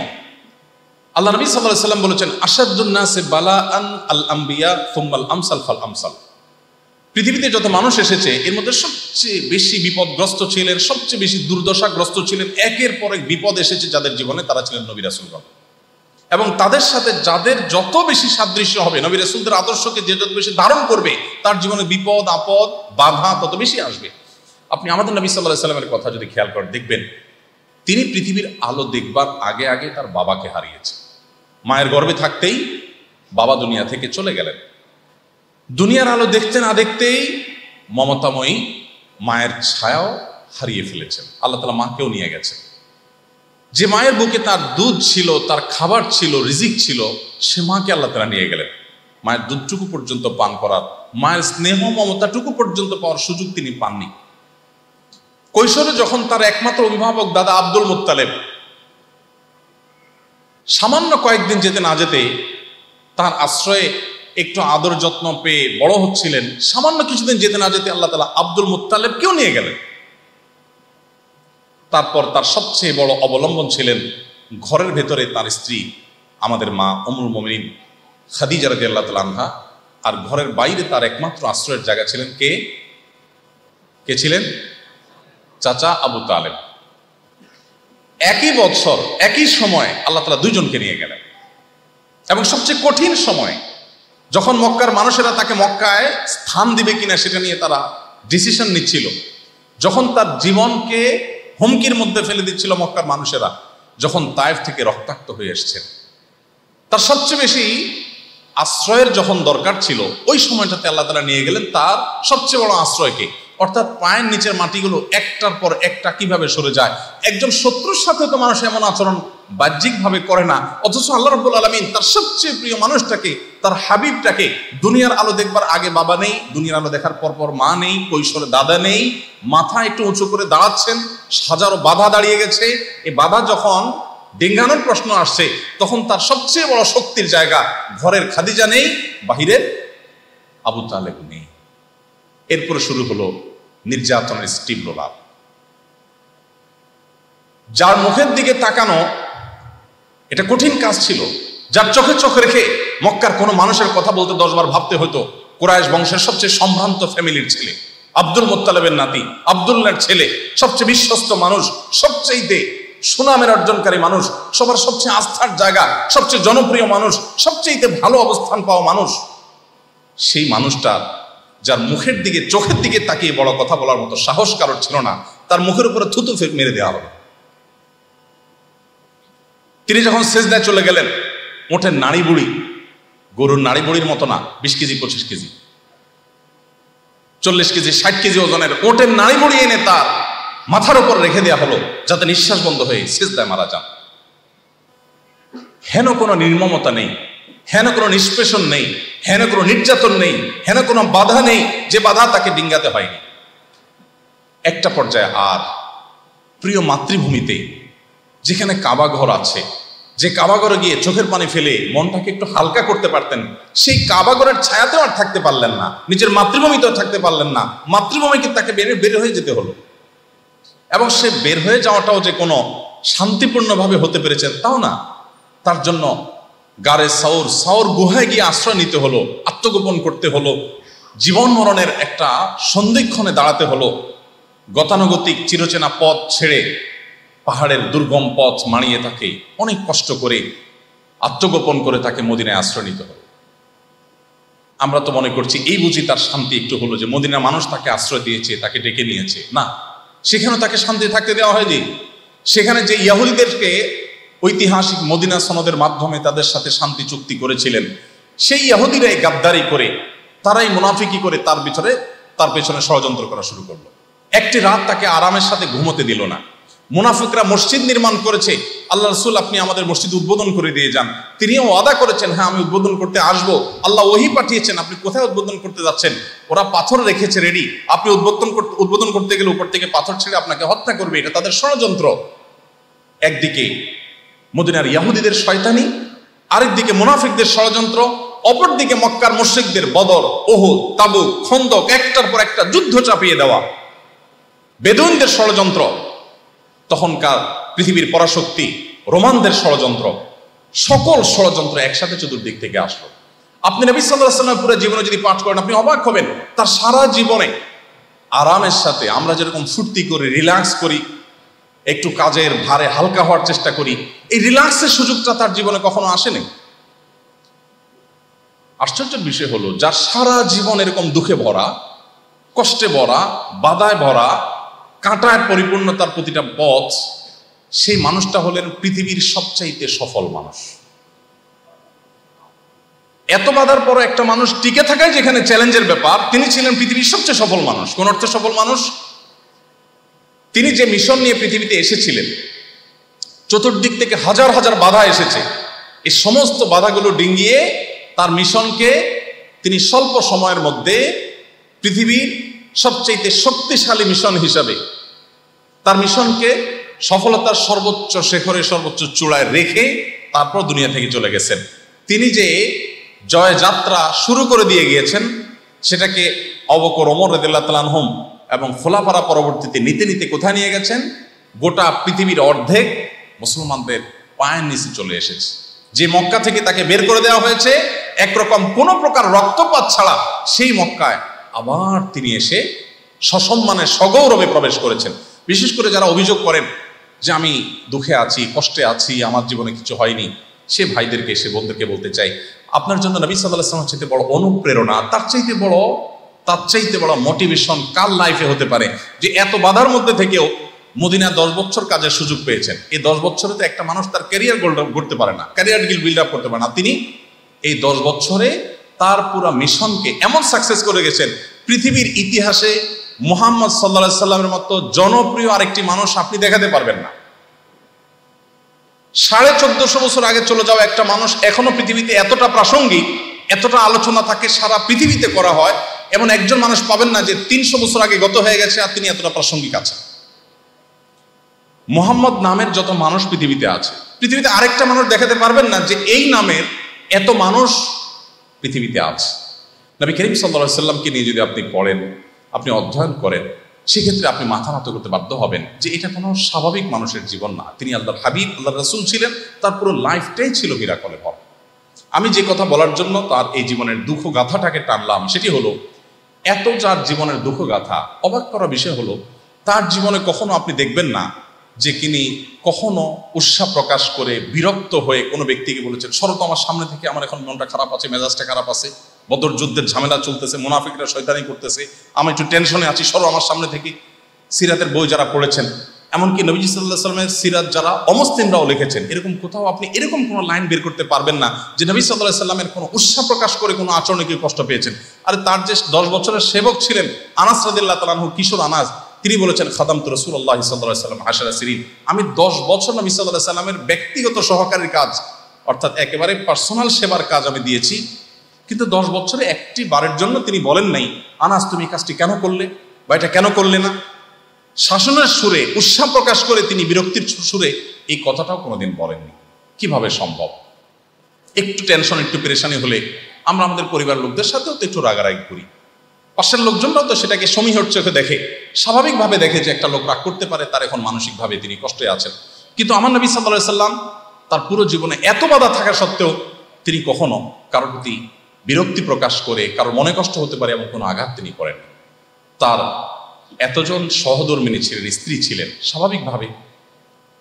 আল্লাহ নবী সাল্লাল্লাহু আলাইহি ওয়াসাল্লাম বলেছেন, আশাদ্দুন নাসি বালাআন আল আম্বিয়া সুম্মাল আমসাল ফাল আমসাল। পৃথিবীতে যত মানুষ এসেছে এর মধ্যে সবচেয়ে বেশি বিপদগ্রস্ত ছিলেন, সবচেয়ে বেশি দুর্দশাগ্রস্ত ছিলেন, একের পর এক বিপদ এসেছে যাদের জীবনে, তারা ছিলেন নবী রাসূলগণ। এবং তাদের সাথে যাদের যত বেশি সাদৃশ্য হবে, নবী রাসূলদের আদর্শকে যে যত বেশি ধারণ করবে, তার জীবনে বিপদ আপদ বাধা তত বেশি আসবে। আপনি আমাদের নবী সাল্লাল্লাহু আলাইহি ওয়াসাল্লামের কথা যদি খেয়াল করে দেখবেন, তিনি পৃথিবীর আলো দেখবার আগে আগে তার বাবাকে হারিয়েছে। মায়ের গর্ভে থাকতেই বাবা দুনিয়া থেকে চলে গেলেন। দুনিয়ার আলো দেখতে না দেখতেই মমতাময়ী মায়ের ছায়াও হারিয়ে ফেলেছেন। আল্লাহ তাআলা মাকেও নিয়ে গেছেন। যে মায়ের বুকে তার দুধ ছিল, তার খাবার ছিল, রিজিক ছিল, সে মাকে আল্লাহ তাআলা নিয়ে গেলেন। মায়ের দুধটুকু পর্যন্ত পান করার, মায়ের স্নেহ মমতাটুকু পর্যন্ত পাওয়ার সুযোগ তিনি পাননি। কৈশোরে যখন তার একমাত্র অভিভাবক দাদা আব্দুল মুত্তালিব সামান্য কয়েকদিন যেতে না যেতে তার আশ্রয়ে একটু আদর যত্ন পেয়ে বড় হচ্ছিলেন, সামান্য কিছুদিন যেতে না যেতে আল্লাহ তাআলা আব্দুল মুত্তালিবকেও নিয়ে গেলেন। তারপর তার সবচেয়ে বড় অবলম্বন ছিলেন ঘরের ভেতরে তার স্ত্রী আমাদের মা উম্মুল মুমিনিন খাদিজা রাদিয়াল্লাহু তাআলা আনহা, আর ঘরের বাইরে তার একমাত্র আশ্রয়ের জায়গা ছিলেন কে ছিলেন? চাচা আবু তালেব। একই বছর একই সময় আল্লাহ তাআলা দুইজনকে নিয়ে গেলেন। এবং সবচেয়ে কঠিন সময়, যখন মক্কার মানুষেরা তাকে মক্কায় স্থান দিবে কিনা সেটা নিয়ে তারা ডিসিশন নিচ্ছিল, যখন তার জীবনকে হুমকির মধ্যে ফেলে দিচ্ছিল মক্কার মানুষেরা, যখন তায়েফ থেকে রক্তাক্ত হয়ে এসেছেন, তার সবচেয়ে বেশি আশ্রয়ের যখন দরকার ছিল, ওই সময়টাতে আল্লাহ তাআলা নিয়ে গেলেন তার সবচেয়ে বড় আশ্রয়কে। অর্থাৎ পায়ের নিচের মাটিগুলো একটার পর একটা কিভাবে সরে যায়। একজন শত্রুর সাথে তো মানুষ এমন আচরণ বাহ্যিকভাবে করে না, অথচ আল্লাহ রাব্বুল আলামিন তার সবচেয়ে প্রিয় মানুষটাকে, তার হাবিবটাকে, দুনিয়ার আলো দেখবার আগে বাবা নেই, দুনিয়ার আলো দেখার পর মা নেই, কৈশোরে দাদা নেই, মাথা একটু উঁচু করে দাঁড়াচ্ছেন, হাজারো বাধা দাঁড়িয়ে গেছে। এই বাধা যখন ডেঙ্গানোর প্রশ্ন আসছে, তখন তার সবচেয়ে বড় শক্তির জায়গা, ঘরের খাদিজা নেই, বাহিরের আবু তালেব নেই। এরপরে শুরু হলো নির্যাতনের তীব্র লাভ। যার মুখের দিকে তাকানো এটা কঠিন কাজ ছিল, যার চোখে চোখ রেখে মক্কার কোনো মানুষের কথা বলতে 10 বার ভাবতে হতো। কুরাইশ বংশের সবচেয়ে সম্ভ্রান্ত ফ্যামিলির ছেলে, আব্দুল মুত্তালিবের নাতি, আব্দুল্লাহর ছেলে, সবচেয়ে বিশ্বস্ত মানুষ, সবচেয়ে সুনামের অর্জনকারী মানুষ, সবার সবচেয়ে আস্থার জায়গা, সবচেয়ে জনপ্রিয় মানুষ, সবচেয়ে ভালো অবস্থান পাওয়া মানুষ, সেই মানুষটা যার মুখের দিকে চোখের দিকে তাকিয়ে বড় কথা বলার মতো সাহস কারোর ছিল না, তার মুখের উপরে থুতু মেরে দেওয়া হলো। তিনি যখন সেজদায় চলে গেলেন, ওঠের নাড়ি বুড়ি, গরুর নাড়ি বুড়ির মতো না, 20 কেজি 25 কেজি 40 কেজি 60 কেজি ওজনের ওঠের নাড়ি বুড়ি এনে তার মাথার উপর রেখে দেওয়া হলো, যাতে নিঃশ্বাস বন্ধ হয়ে সেজদায় মারা যান। হেন কোনো নির্মমতা নেই, হেন কোনো নিষ্পেষণ নেই, হেন কোনো নির্যাতন নেই, হেন কোনো বাধা নেই যে বাধা তাকে ডিঙ্গাতে হয়নি। একটা পর্যায়ে আর প্রিয় মাতৃভূমিতে, যেখানে কাবা ঘর আছে, যে কাবা ঘরে গিয়ে চোখের পানি ফেলে মনটাকে একটু হালকা করতে পারতেন, সেই কাবা ঘরের ছায়াতেও আর থাকতে পারলেন না, নিজের মাতৃভূমিতেও থাকতে পারলেন না। মাতৃভূমিকে তাকে বের হয়ে যেতে হলো। এবং সে বের হয়ে যাওয়াটাও যে কোনো শান্তিপূর্ণভাবে হতে পেরেছেন তাও না, তার জন্য গারে সাউর গুহায় গিয়ে আশ্রয় নিতে হলো, আত্মগোপন করতে হলো, জীবন মরণের একটা সন্ধিক্ষণে দাঁড়াতে হলো। গতানুগতিক চিরচেনা পথ ছেড়ে পাহাড়ের দুর্গম পথ মাড়িয়ে তাকে অনেক কষ্ট করে আত্মগোপন করে তাকে মদিনায় আশ্রয় নিতে হলো। আমরা তো মনে করছি এই বুঝি তার শান্তি একটু হলো যে মদিনার মানুষ তাকে আশ্রয় দিয়েছে, তাকে ডেকে নিয়েছে। না, সেখানে তাকে শান্তি থাকতে দেওয়া হয়নি। সেখানে যে ইহুদিদেরকে ঐতিহাসিক মদিনা সনদের মাধ্যমে তাদের সাথে শান্তি চুক্তি করেছিলেন, সেই ইহুদিরাই গাদ্দারি করে, তারাই মুনাফিকি করে তার পেছনে ষড়যন্ত্র করা শুরু করলো। একটি রাত তাকে আরামের সাথে ঘুমোতে দিল না। মুনাফিকরা মসজিদ নির্মাণ করেছে, আল্লাহ রাসূল আপনি আমাদের মসজিদ উদ্বোধন করে দিয়ে যান। তিনিও ওয়াদা করেছেন, হ্যাঁ আমি উদ্বোধন করতে আসবো। আল্লাহ ওহী পাঠিয়েছেন, আপনি কোথায় উদ্বোধন করতে যাচ্ছেন? ওরা পাথর রেখেছে রেডি, আপনি উদ্বোধন করতে গেলে উপর থেকে পাথর ছেড়ে আপনাকে হত্যা করবে, এটা তাদের ষড়যন্ত্র। একদিকে মদিনার ইহুদিদের শয়তানি, আরেকদিকে মুনাফিকদের ষড়যন্ত্র, অপরদিকে মক্কার মুশরিকদের বদর, উহুদ, তাবুক, খন্দক, একটার পর একটা যুদ্ধ চাপিয়ে দেওয়া, বেদুইনদের ষড়যন্ত্র, তখনকার পৃথিবীর পরাশক্তি রোমানদের ষড়যন্ত্র, সকল ষড়যন্ত্র একসাথে চতুর্দিক থেকে আসলো। আপনি নবী সাল্লাল্লাহু আলাইহি ওয়াসাল্লামের পুরো জীবনে যদি পাঠ করেন, আপনি অবাক হবেন। তার সারা জীবনে আরামের সাথে আমরা যেরকম ফুর্তি করি, রিল্যাক্স করি, একটু কাজের ভারে হালকা হওয়ার চেষ্টা করি, এই রিল্যাক্সের সুযোগটা তার জীবনে কখনো আসেনি। আশ্চর্যের বিষয় হলো, যার সারা জীবন এরকম দুঃখে ভরা, কষ্টে ভরা, বাধায় ভরা, কাঁটায় পরিপূর্ণ তার প্রতিটা পথ, সেই মানুষটা হলেন পৃথিবীর সবচাইতে সফল মানুষ। এত বাধার পর একটা মানুষ টিকে থাকাই যেখানে চ্যালেঞ্জের ব্যাপার, তিনি ছিলেন পৃথিবীর সবচেয়ে সফল মানুষ। কোন অর্থে সফল মানুষ? তিনি যে মিশন নিয়ে পৃথিবীতে এসেছিলেন, চতুর্দিক থেকে হাজার হাজার বাধা এসেছে, এই সমস্ত বাধাগুলো ডিঙ্গিয়ে তার মিশনকে তিনি স্বল্প সময়ের মধ্যে পৃথিবীর সবচেয়ে শক্তিশালী মিশন হিসাবে তার মিশনকে সফলতার সর্বোচ্চ শিখরে, সর্বোচ্চ চূড়ায় রেখে তারপর দুনিয়া থেকে চলে গেছেন। তিনি যে জয় যাত্রা শুরু করে দিয়ে গিয়েছেন, সেটাকে আবু বকর, ওমর রাদিয়াল্লাহু তাআলা আনহুম এবং খোলাফারা পরবর্তীতে নিতে নিতে কোথায় নিয়ে গেছেন? গোটা পৃথিবীর অর্ধেক মুসলমানদের পায়ের নিচে চলে এসেছে। যে মক্কা থেকে তাকে বের করে দেওয়া হয়েছে একরকম কোনো প্রকার রক্তপাত ছাড়া, সেই মক্কায় আবার তিনি এসে সসম্মানে সগৌরবে প্রবেশ করেছেন। বিশেষ করে যারা অভিযোগ করেন যে আমি দুঃখে আছি, কষ্টে আছি, আমার জীবনে কিছু হয়নি, সে ভাইদেরকে, সে বোনদেরকে বলতে চাই, আপনার জন্য নবী সাল্লাল্লাহু আলাইহি ওয়াসাল্লামের চাইতে বড় অনুপ্রেরণা, তার চাইতে বড় মোটিভেশন কার লাইফে হতে পারে? যে এত বাধার মধ্যে থেকেও মদিনা 10 বছর কাজের সুযোগ পেয়েছেন। এই 10 বছরে তো একটা মানুষ তার ক্যারিয়ার করতে পারে না, ক্যারিয়ার বিল্ড আপ করতে পারে না। তিনি এই 10 বছরে তার পুরো মিশনকে এমন সাকসেস করে গেছেন, পৃথিবীর ইতিহাসে মুহাম্মদ সাল্লাল্লাহু আলাইহি সাল্লামের মতো জনপ্রিয় আরেকটি মানুষ আপনি দেখাতে পারবেন না। 1450 বছর আগে চলে যাওয়া একটা মানুষ এখনো পৃথিবীতে এতটা প্রাসঙ্গিক, এতটা আলোচনা থাকে, সারা পৃথিবীতে করা হয়, এমন একজন মানুষ পাবেন না যে 300 বছর আগে গত হয়ে গেছে আর তিনি এতটা প্রাসঙ্গিক আছেন। মুহাম্মদ নামের যত মানুষ পৃথিবীতে আছে, পৃথিবীতে আরেকটা মানুষ দেখাতে পারবেন না যে এই নামের এত মানুষ পৃথিবীতে আছে। নবী করিম সাল্লাল্লাহু আলাইহি সাল্লামকে নিয়ে যদি আপনি পড়েন, আপনি অধ্যয়ন করেন, সেক্ষেত্রে আপনি মাথা নত করতে বাধ্য হবেন যে এটা কোনো স্বাভাবিক মানুষের জীবন না। তিনি আল্লাহর হাবিব, আল্লাহর রাসূল ছিলেন, তার পুরো লাইফটাই ছিল মিরাকলে ভরা। আমি যে কথা বলার জন্য তার এই জীবনের দুঃখ গাথাটাকে টানলাম, সেটি হলো, এত যার জীবনের দুঃখ গাথা, অবাক করা বিষয় হলো, তার জীবনে কখনো আপনি দেখবেন না যে তিনি কখনো উৎসাহ প্রকাশ করে বিরক্ত হয়ে কোনো ব্যক্তিকে বলেছেন, সরো তো আমার সামনে থেকে, আমার এখন মনটা খারাপ আছে, মেজাজটা খারাপ আছে, বদর যুদ্ধের ঝামেলা চলতেছে, মুনাফিকরা শয়তানি করতেছে, আমি একটু টেনশনে আছি, সরো আমার সামনে থেকে। সিরাতের বই যারা পড়েছেন, এমনকি নবীজি সাল্লাল্লাহু আলাইহি ওয়াসাল্লামের সিরাত যারা অমুসলিমরাও লিখেছেন, এরকম কোথাও আপনি এরকম কোনো লাইন বের করতে পারবেন না যে নবী সাল্লাল্লাহু আলাইহি ওয়াসাল্লামের কোনো উৎসাহ প্রকাশ করে কোনো আচরণে কেউ কষ্ট পেয়েছেন। আরে তার যে 10 বছরের সেবক ছিলেন আনাস রাদিয়াল্লাহু তাআলা আনহু, কিশোর আনাস, তিনি বলেছেন, খাদামতু রাসূলুল্লাহ সাল্লাল্লাহু আলাইহি ওয়াসাল্লাম 10 সিরিন, আমি 10 বছর নবী সাল্লাল্লাহু আলাইহি ওয়াসাল্লামের ব্যক্তিগত সহকারীর কাজ, অর্থাৎ একেবারে পার্সোনাল সেবার কাজ আমি দিয়েছি। কিন্তু 10 বছরে একটি বারের জন্য তিনি বলেন নাই, আনাস তুমি কাজটি কেন করলে বা এটা কেন করলে না। শাসনের সুরে, উৎসাহ প্রকাশ করে তিনি বিরক্তির সুরে এই কথাটাও কোনোদিন বলেননি। কিভাবে সম্ভব? একটু টেনশন, একটু পেরেশানি হলে আমরা আমাদের পরিবার লোকদের সাথেও তো একটু রাগারাগি করি, পাশের লোকজনরাও তো সেটাকে সমীহর চোখে দেখে, স্বাভাবিকভাবে দেখে যে একটা লোক রাগ করতে পারে, তার এখন মানসিকভাবে তিনি কষ্টে আছেন। কিন্তু আমার নবী সাল্লাল্লাহু আলাইহি সাল্লাম তার পুরো জীবনে এত বাধা থাকা সত্ত্বেও তিনি কখনো কারোর প্রতি বিরক্তি প্রকাশ করে কারোর মনে কষ্ট হতে পারে এমন কোনো আঘাত তিনি করেন। তার এতজন সহধর্মিণী ছিলেন, স্ত্রী ছিলেন, স্বাভাবিকভাবে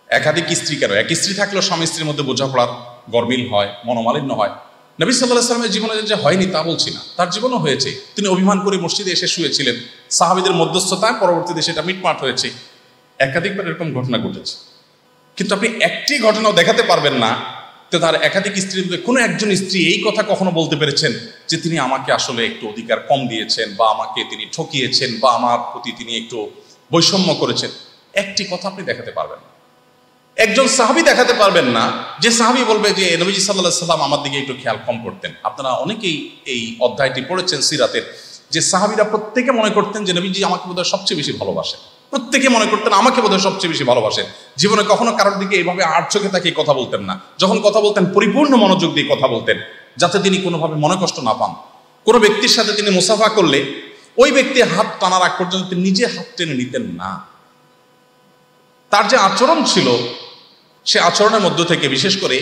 একাধিক স্ত্রী কেন, এক স্ত্রী থাকলেও স্বামী স্ত্রীর মধ্যে বোঝাপড়ার গরমিল হয়, মনোমালিন্য হয়। নবী সাল্লাল্লাহু আলাইহি সাল্লামের জীবনে যে হয়নি তা বলছি না, তার জীবনও হয়েছে। তিনি অভিমান করে মসজিদে এসে শুয়েছিলেন, সাহাবীদের মধ্যস্থতায় পরবর্তীতে সেটা মিটমাট হয়েছে। একাধিকবার এরকম ঘটনা ঘটেছে, কিন্তু আপনি একটি ঘটনাও দেখাতে পারবেন না তো তার একাধিক স্ত্রীর মধ্যে কোনো একজন স্ত্রী এই কথা কখনো বলতে পেরেছেন যে তিনি আমাকে আসলে একটু অধিকার কম দিয়েছেন, বা আমাকে তিনি ঠকিয়েছেন, বা আমার প্রতি তিনি একটু বৈষম্য করেছেন। একটি কথা আপনি দেখাতে পারবেন না। একজন সাহাবী দেখাতে পারবেন না যে সাহাবী বলবে যে নবীজি সাল্লাল্লাহু আলাইহি সাল্লাম আমার দিকে একটু খেয়াল কম করতেন। আপনারা অনেকেই এই অধ্যায়টি পড়েছেন সিরাতের, যে সাহাবীরা প্রত্যেকে মনে করতেন যে নবীজি আমাকে বোধহয় সবচেয়ে বেশি ভালোবাসেন, প্রত্যেকে মনে করতেন আমাকে বোধহয় সবচেয়ে বেশি ভালোবাসেন। জীবনে কখনো কারোর দিকে এইভাবে আর চোখে তাকিয়ে কথা বলতেন না, যখন কথা বলতেন পরিপূর্ণ মনোযোগ দিয়ে কথা বলতেন। যাতে তিনি কোনোভাবে মনে কষ্ট না পান। কোনো ব্যক্তির সাথে তিনি মুসাফা করলে ওই ব্যক্তি হাত টানার আগ পর্যন্ত তিনি নিজে হাত টেনে নিতেন না। তার যে আচরণ ছিল, সে আচরণের মধ্য থেকে বিশেষ করে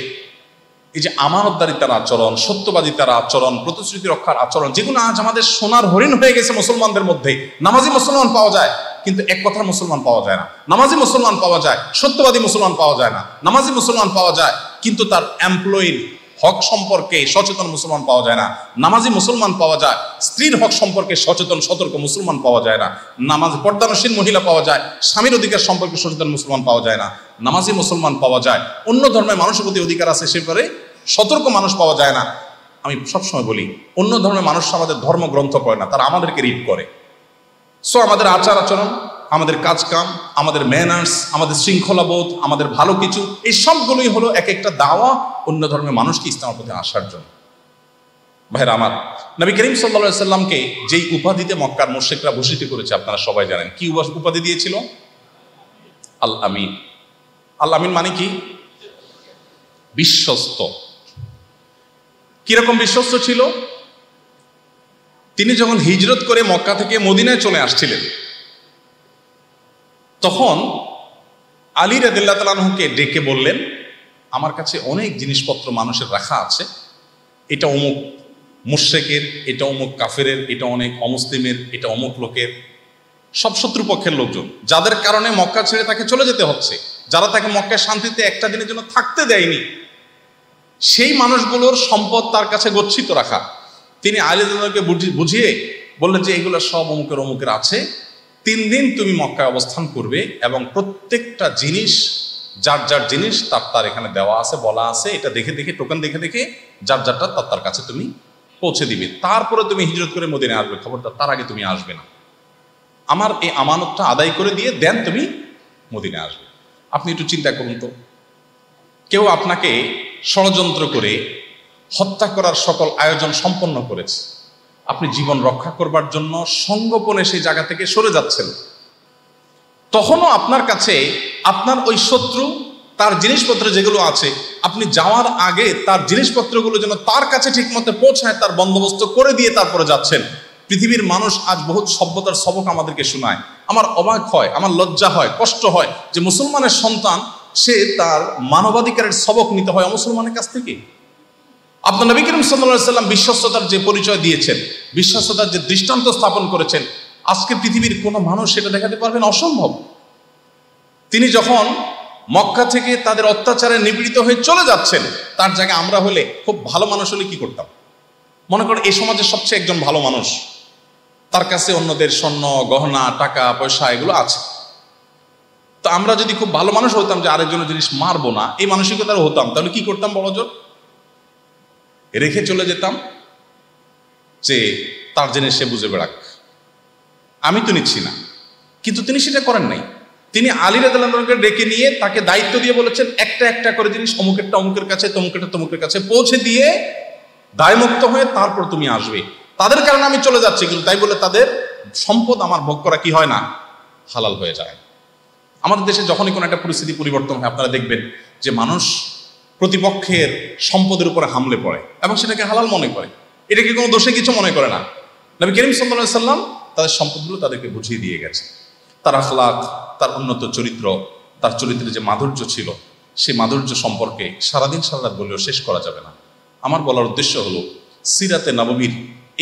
এই যে আমানতদারিতার আচরণ, সত্যবাদিতার আচরণ, প্রতিশ্রুতি রক্ষার আচরণ, যেগুলো আজ আমাদের সোনার হরিণ হয়ে গেছে মুসলমানদের মধ্যে। নামাজি মুসলমান পাওয়া যায় কিন্তু এক কথার মুসলমান পাওয়া যায় না। নামাজি মুসলমান পাওয়া যায়, সত্যবাদী মুসলমান পাওয়া যায় না। নামাজি মুসলমান পাওয়া যায় কিন্তু তার এমপ্লয়ির হক সম্পর্কে সচেতন মুসলমান পাওয়া যায় না। নামাজি মুসলমান পাওয়া যায়, স্ত্রীর হক সম্পর্কে সচেতন সতর্ক মুসলমান পাওয়া যায় না। নামাজ পর্দানশীল মহিলা পাওয়া যায়, স্বামীর অধিকার সম্পর্কে সচেতন মুসলমান পাওয়া যায় না। নামাজি মুসলমান পাওয়া যায়, অন্য ধর্মের মানুষের প্রতি অধিকার আছে সে ব্যাপারে সতর্ক মানুষ পাওয়া যায় না। আমি সবসময় বলি, অন্য ধর্মের মানুষ আমাদের ধর্মগ্রন্থ পড়ে না, তারা আমাদেরকে রিড করে। সো আমাদের আচার আচরণ, আমাদের কাজ কাম, আমাদের ম্যানার্স, আমাদের শৃঙ্খলাবোধ, আমাদের ভালো কিছু, এই সবগুলোই হলো এক একটা দাওয়া অন্য ধর্মের মানুষকে ইসলামের পথে আসার জন্য। ভাইরা আমার, নবী করিম সাল্লাল্লাহু আলাইহি সাল্লামকে যেই উপাধিতে মক্কার মুশরিকরা ভূষিত করেছে আপনারা সবাই জানেন। কি উপাধি দিয়েছিল? আল আমিন। আল আমিন মানে কি? বিশ্বস্ত। কিরকম বিশ্বস্ত ছিল? তিনি যখন হিজরত করে মক্কা থেকে মদিনায় চলে আসছিলেন, তখন আলী রাদিয়াল্লাহু তাআলা আনহুকে ডেকে বললেন, আমার কাছে অনেক জিনিসপত্র মানুষের রাখা আছে, এটা অমুক মুশরিকের, এটা অমুক কাফেরের, এটা অনেক অমুসলিমের, এটা অমুক লোকের, সব শত্রুপক্ষের লোকজন, যাদের কারণে মক্কা ছেড়ে তাকে চলে যেতে হচ্ছে, যারা তাকে মক্কায় শান্তিতে একটা দিনের জন্য থাকতে দেয়নি, সেই মানুষগুলোর সম্পদ তার কাছে গচ্ছিত রাখা। তিনি আলী রাদিয়াল্লাহু বুঝিয়ে বললেন যে এগুলো সব অমুকের অমুকের আছে, 3 দিন তুমি মক্কায় অবস্থান করবে এবং প্রত্যেকটা জিনিস যার যার জিনিস তার এখানে দেওয়া আছে, বলা আছে, এটা দেখে দেখে, টোকেন দেখে দেখে যার যারটা তার কাছে তুমি পৌঁছে দিবে, তারপরে তুমি হিজরত করে মদিনায় আসবে। খবরদার তার আগে তুমি আসবে না। আমার এই আমানতটা আদায় করে দিয়ে দেন তুমি মদিনায় আসবে। আপনি একটু চিন্তা করুন তো, কেউ আপনাকে ষড়যন্ত্র করে হত্যা করার সকল আয়োজন সম্পন্ন করেছে, আপনি জীবন রক্ষা করবার জন্য সঙ্গোপনে সেই জায়গা থেকে সরে যাচ্ছেন, তখনও আপনার কাছে আপনার ওই শত্রু তার জিনিসপত্র যেগুলো আছে, আপনি যাওয়ার আগে তার জিনিসপত্রগুলো যেন তার কাছে ঠিক মতো পৌঁছায় তার বন্দোবস্ত করে দিয়ে তারপরে যাচ্ছেন। পৃথিবীর মানুষ আজ বহুত সভ্যতার সবক আমাদেরকে শোনায়। আমার অবাক হয়, আমার লজ্জা হয়, কষ্ট হয় যে মুসলমানের সন্তান সে তার মানবাধিকারের সবক নিতে হয় মুসলমানের কাছ থেকে। আপনার নবী করিম সাল্লাল্লাহু আলাইহি সাল্লাম বিশ্বস্ততার যে পরিচয় দিয়েছেন, বিশ্বস্ততার যে দৃষ্টান্ত স্থাপন করেছেন, আজকে পৃথিবীর কোনো মানুষ সেটা দেখাতে পারবেন, অসম্ভব। তিনি যখন মক্কা থেকে তাদের অত্যাচারে নিপীড়িত হয়ে চলে যাচ্ছেন, তার জায়গায় আমরা হলে, খুব ভালো মানুষ হলে কি করতাম? মনে করেন এই সমাজের সবচেয়ে একজন ভালো মানুষ, তার কাছে অন্যদের স্বর্ণ গহনা টাকা পয়সা এগুলো আছে, তো আমরা যদি খুব ভালো মানুষ হতাম যে আরেকজনের জিনিস মারবো না, এই মানসিকতার হতাম, তাহলে কি করতাম? বড়জোর রেখে চলে যেতাম যে তার জিনিস সে বুঝে বেড়াক, আমি তো নিচ্ছি না। কিন্তু তিনি সেটা করেন নাই। তিনি আলী রাদিয়াল্লাহু আনহুকে ডেকে নিয়ে তাকে দায়িত্ব দিয়ে বলেছেন, একটা একটা করে জিনিস অমুকেরটা অমুকের কাছে, তমুকেরটা তমুকের কাছে পৌঁছে দিয়ে দায়মুক্ত হয়ে তারপর তুমি আসবে। তাদের কারণে আমি চলে যাচ্ছি, কিন্তু তাই বলে তাদের সম্পদ আমার ভোগ করা কি হয় না? হালাল হয়ে যায়। আমাদের দেশে যখনই কোনো একটা পরিস্থিতি পরিবর্তন হয়, আপনারা দেখবেন যে মানুষ প্রতিপক্ষের সম্পদের উপরে হামলে পড়ে এবং সেটাকে হালাল মনে করে, এটাকে কোনো দোষে কিছু মনে করে না। নবী করিম সাল্লাল্লাহু আলাইহি সাল্লাম তাদের সম্পদগুলো তাদেরকে বুঝিয়ে দিয়ে গেছে। তার আখলাক, তার উন্নত চরিত্র, তার চরিত্রে যে মাধুর্য ছিল, সেই মাধুর্য সম্পর্কে সারাদিন সারারাত বললেও শেষ করা যাবে না। আমার বলার উদ্দেশ্য হলো, সিরাতে নববীর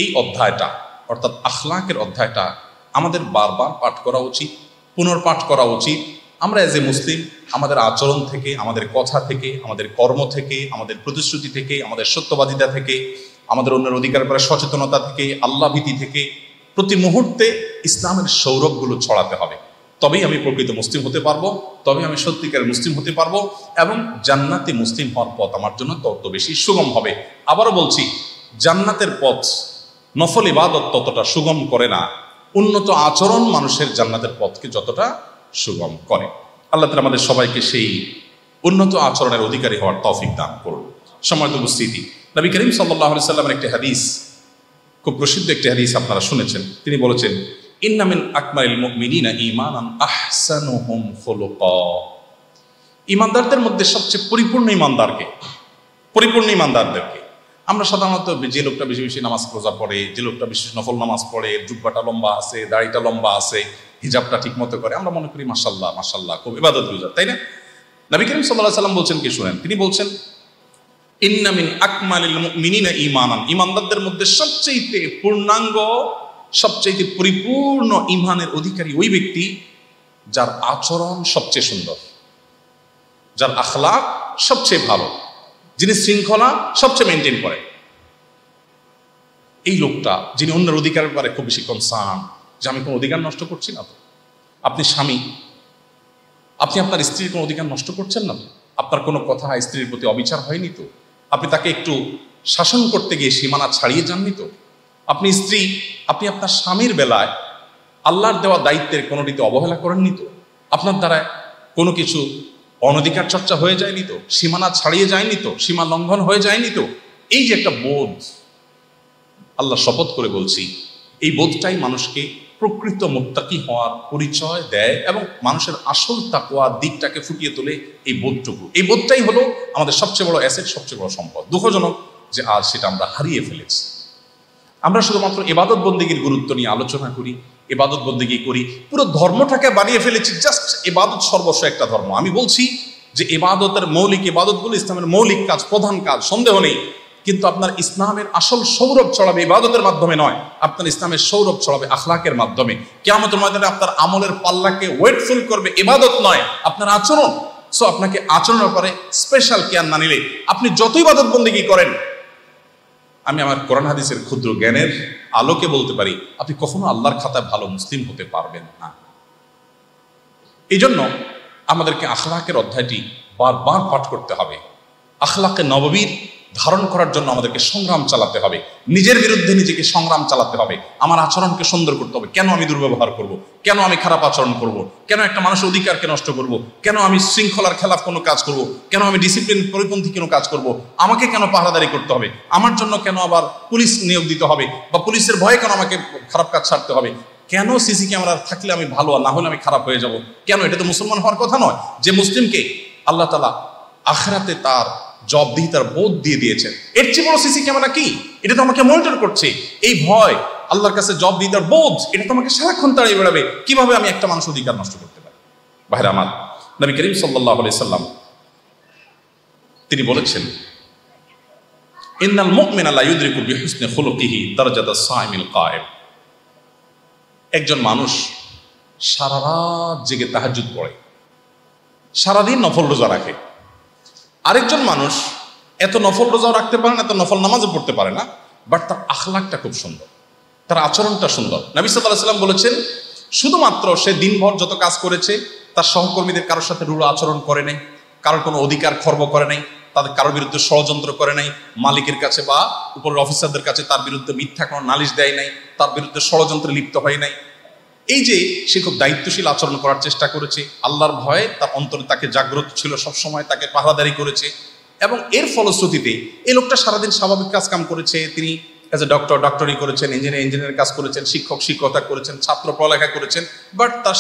এই অধ্যায়টা, অর্থাৎ আখলাকের অধ্যায়টা আমাদের বারবার পাঠ করা উচিত, পুনর্পাঠ করা উচিত। আমরা এজ এ মুসলিম আমাদের আচরণ থেকে, আমাদের কথা থেকে, আমাদের কর্ম থেকে, আমাদের প্রতিশ্রুতি থেকে, আমাদের সত্যবাদিতা থেকে, আমাদের অন্যের অধিকার ব্যাপারে সচেতনতা থেকে, আল্লাহ ভীতি থেকে প্রতি মুহূর্তে ইসলামের সৌরভগুলো ছড়াতে হবে। তবেই আমি প্রকৃত মুসলিম হতে পারবো, তবেই আমি সত্যিকারের মুসলিম হতে পারবো এবং জান্নাতি মুসলিম হওয়ার পথ আমার জন্য তত বেশি সুগম হবে। আবারও বলছি, জান্নাতের পথ নফল ইবাদত ততটা সুগম করে না, উন্নত আচরণ মানুষের জান্নাতের পথকে যতটা সুগম করে। আল্লাহ তাআলা আমাদের সবাইকে সেই উন্নত আচরণের অধিকারী হওয়ার তৌফিক দান করুন। সম্মানিত উপস্থিতি, নবী করিম সাল্লাল্লাহু আলাইহি সাল্লামের একটি হাদিস, খুব প্রসিদ্ধ একটি হাদিস আপনারা শুনেছেন। তিনি বলেছেন, ইন্না মিন আকমালিল মুমিনিনা ঈমানান আহসানুহুম খুলুকা। ঈমানদারদের মধ্যে সবচেয়ে পরিপূর্ণ ঈমানদারকে, পরিপূর্ণ ঈমানদারদেরকে আমরা সাধারণত যে লোকটা বেশি বেশি নামাজ রোজা পড়ে, যে লোকটা বিশেষ নফল নামাজ পড়ে, জুব্বাটা লম্বা আছে, দাড়িটা লম্বা আছে, হিজাবটা ঠিক মতো করে, আমরা মনে করি মাশাল্লাহ মাশাল্লাহ খুব ইবাদত গুজার, তাই না? নবী করিম সাল্লাল্লাহু আলাইহি সাল্লাম বলছেন কি শুনেন, তিনি বলছেন ইন্না মিন আকমালিল মুমিনিনা ঈমানান, ঈমানদারদের মধ্যে সবচেয়ে পূর্ণাঙ্গ, সবচেয়ে পরিপূর্ণ ঈমানের অধিকারী ওই ব্যক্তি যার আচরণ সবচেয়ে সুন্দর, যার আখলাক সবচেয়ে ভালো, যিনি শৃঙ্খলা সবচেয়ে মেনটেন করে। এই লোকটা যিনি অন্যের অধিকারের ব্যাপারে খুব বেশি কনসার্ন, যে আমি কোনো অধিকার নষ্ট করছি না তো। আপনি স্বামী, আপনি আপনার স্ত্রীর কোনো অধিকার নষ্ট করছেন না তো? আপনার কোনো কথা স্ত্রীর প্রতি অবিচার হয়নি তো? আপনি তাকে একটু শাসন করতে গিয়ে সীমানা ছাড়িয়ে যাননি তো? আপনি স্ত্রী, আপনি আপনার স্বামীর বেলায় আল্লাহর দেওয়া দায়িত্বের কোনোটিতে অবহেলা করেননি তো? আপনার দ্বারা কোনো কিছু অনধিকার চর্চা হয়ে যায়নি তো? সীমানা ছাড়িয়ে যায়নি তো? সীমা লঙ্ঘন হয়ে যায়নি তো? এই যে একটা বোধ, আল্লাহ শপথ করে বলছি, এই বোধটাই মানুষকে প্রকৃত মুত্তাকি হওয়ার পরিচয় দেয় এবং মানুষের আসল তাকওয়ার দিকটাকে ফুটিয়ে তোলে। এই বোধটুকু, এই বোধটাই হলো আমাদের সবচেয়ে বড় অ্যাসেট, সবচেয়ে বড় সম্পদ। দুঃখজনক যে আজ সেটা আমরা হারিয়ে ফেলেছি। আমরা শুধুমাত্র ইবাদত বন্দেগীর গুরুত্ব নিয়ে আলোচনা করি, ইবাদত বন্দেগী করি, পুরো ধর্মটাকে বানিয়ে ফেলেছি জাস্ট ইবাদত সর্বস্ব একটা ধর্ম। আমি বলছি যে ইবাদতের মৌলিক ইবাদতগুলো ইসলামের মৌলিক কাজ, প্রধান কাজ, সন্দেহ নেই, কিন্তু আপনার ইসলামের আসল সৌরভ ছড়াবে ইবাদতের মাধ্যমে নয়, আপনার ইসলামের সৌরভ ছড়াবে আখলাকের মাধ্যমে। কিয়ামতের ময়দানে আপনার আমলের পাল্লাকে ওয়েটফুল করবে ইবাদত নয়, আপনার আচরণ। সো আপনাকে আচরণের ব্যাপারে স্পেশাল কেয়ার না নিলে আপনি যত ইবাদত বন্দেগী করেন, আমি আমার কোরআন হাদিসের ক্ষুদ্র জ্ঞানের আলোকে বলতে পারি, আপনি কখনো আল্লাহর খাতায় ভালো মুসলিম হতে পারবেন না। এই জন্য আমাদেরকে আখলাকের অধ্যায়টি বারবার পাঠ করতে হবে। আখলাকে নববীর ধারণ করার জন্য আমাদেরকে সংগ্রাম চালাতে হবে, নিজের বিরুদ্ধে নিজেকে সংগ্রাম চালাতে হবে। আমার আচরণকে সুন্দর করতে হবে। কেন আমি দুর্ব্যবহার করব? কেন আমি খারাপ আচরণ করব? কেন একটা মানুষের অধিকারকে নষ্ট করব? কেন আমি শৃঙ্খলার খেলাফ কোনো কাজ করব? কেন আমি ডিসিপ্লিন পরিপন্থী কোনো কাজ করব? আমাকে কেন পাহারাদারি করতে হবে? আমার জন্য কেন আবার পুলিশ নিয়োগ দিতে হবে? বা পুলিশের ভয়ে কেন আমাকে খারাপ কাজ ছাড়তে হবে? কেন সিসি ক্যামেরা থাকলে আমি ভালো আর না হলে আমি খারাপ হয়ে যাব? কেন? এটা তো মুসলমান হওয়ার কথা নয়। যে মুসলিমকে আল্লাহ তাআলা আখিরাতে তার জবাবদিহিতার বোধ দিয়ে দিয়েছেন, এর চেয়ে বড় সিসি ক্যামেরা কি? এটা তো আমাকে মনিটর করছে। এই ভয়, আল্লাহর কাছে জবাবদিহিতার বোধ, এটা তো আমাকে সারাক্ষণ তাড়িয়ে বেড়াবে। কিভাবে আমি একটা মানুষ অধিকার নষ্ট করতে পারি? ভাইরা আমার, নবী করিম সাল্লাল্লাহু আলাইহি সাল্লাম তিনি বলেছেন, ইন্নাল মুমিনা লা ইউদরিকু বিহুসনি খুলুকিহি দারাজাতাস সাইমিল কায়েম। একজন মানুষ সারা রাত জেগে তাহাজ্জুদ পড়ে, সারাদিন নফল রোজা রাখে। আরেকজন মানুষ এত নফল রোজাও রাখতে পারে না, এত নফল নামাজও পড়তে পারে না, বাট তার আখলাকটা খুব সুন্দর, তার আচরণটা সুন্দর। নবী সাল্লাল্লাহু আলাইহি সাল্লাম বলেছেন, শুধুমাত্র সে দিনভর যত কাজ করেছে তার সহকর্মীদের কারোর সাথে রূঢ় আচরণ করে নাই, কারোর কোনো অধিকার খর্ব করে নাই, তাদের কারোর বিরুদ্ধে ষড়যন্ত্র করে নাই, মালিকের কাছে বা উপরের অফিসারদের কাছে তার বিরুদ্ধে মিথ্যা কোনো নালিশ দেয় নাই, তার বিরুদ্ধে ষড়যন্ত্রে লিপ্ত হয় নাই। এই যে সে খুব দায়িত্বশীল আচরণ করার চেষ্টা করেছে, আল্লাহর ভয়ে তার অন্তরে তাকে জাগ্রত ছিল, সবসময় তাকে পাহারাদারি করেছে, এবং এর ফলশ্রুতিতে এই লোকটা সারাদিন স্বাভাবিক কাজ কাম করেছে। তিনি অ্যাজ এ ডক্টরি করেছেন, ইঞ্জিনিয়ার কাজ করেছেন, শিক্ষকতা করেছেন, ছাত্র পড়ালেখা করেছেন, বাট তার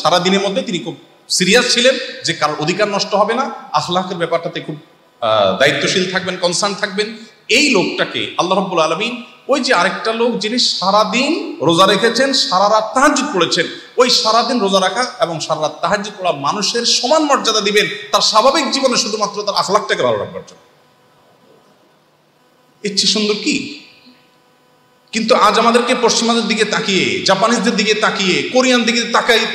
সারা দিনের মধ্যে তিনি খুব সিরিয়াস ছিলেন যে কারোর অধিকার নষ্ট হবে না, আখলাকের ব্যাপারটাতে খুব দায়িত্বশীল থাকবেন, কনসার্ন থাকবেন। এই লোকটাকে আল্লাহ রাব্বুল আলামিন, ওই যে আরেকটা লোক যিনি সারাদিন রোজা রেখেছেন, সারা রাত তাহাজ্জুদ পড়েছেন, ওই সারাদিন রোজা রাখা এবং সারা রাত তাহাজ্জুদ পড়া মানুষের সমান মর্যাদা দিবেন তার স্বাভাবিক জীবনে, শুধুমাত্র তার আখলাকটাকে ভালো রাখবার জন্য। ইচ্ছে সুন্দর কি? কিন্তু আজ আমাদেরকে পশ্চিমাদের দিকে তাকিয়ে, জাপানিজদের দিকে তাকিয়ে, কোরিয়ান দিকে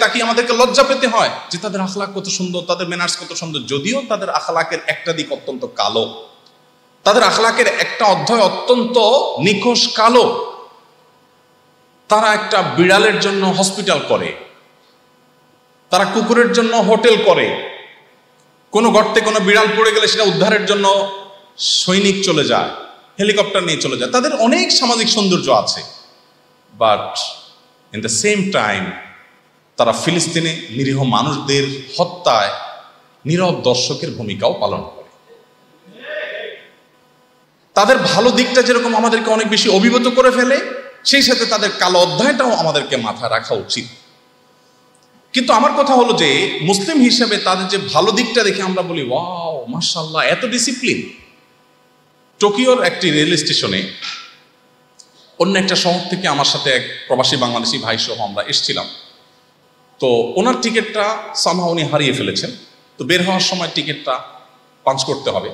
তাকিয়ে আমাদেরকে লজ্জা পেতে হয় যে তাদের আখলাক কত সুন্দর, তাদের ম্যানার্স কত সুন্দর। যদিও তাদের আখলাকের একটা দিক অত্যন্ত কালো, তাদের আখলাকের একটা অধ্যায় অত্যন্ত নিখোঁজ কালো। তারা একটা বিড়ালের জন্য হসপিটাল করে, তারা কুকুরের জন্য হোটেল করে, কোনো গর্তে কোনো বিড়াল পড়ে গেলে সেটা উদ্ধারের জন্য সৈনিক চলে যায়, হেলিকপ্টার নিয়ে চলে যায়। তাদের অনেক সামাজিক সৌন্দর্য আছে, but in the same time তারা ফিলিস্তিনে নিরীহ মানুষদের হত্যায় নীরব দর্শকের ভূমিকাও পালন করে। তাদের ভালো দিকটা যেরকম আমাদেরকে অনেক বেশি অভিভূত করে ফেলে, সেই সাথে তাদের কালো অধ্যায়টাও আমাদেরকে মাথায় রাখা উচিত। কিন্তু আমার কথা হলো যে মুসলিম হিসেবে তাদের যে ভালো দিকটা দেখে আমরা বলি, ওয়াও মাশাআল্লাহ, এত ডিসিপ্লিন, টোকিওর একটি রেল স্টেশনে অন্য একটা শহর থেকে আমার সাথে এক প্রবাসী বাংলাদেশি ভাই সহ আমরা এসেছিলাম। তো ওনার টিকিটটা সামহাও উনি হারিয়ে ফেলেছেন। তো বের হওয়ার সময় টিকিটটা পাঞ্চ করতে হবে।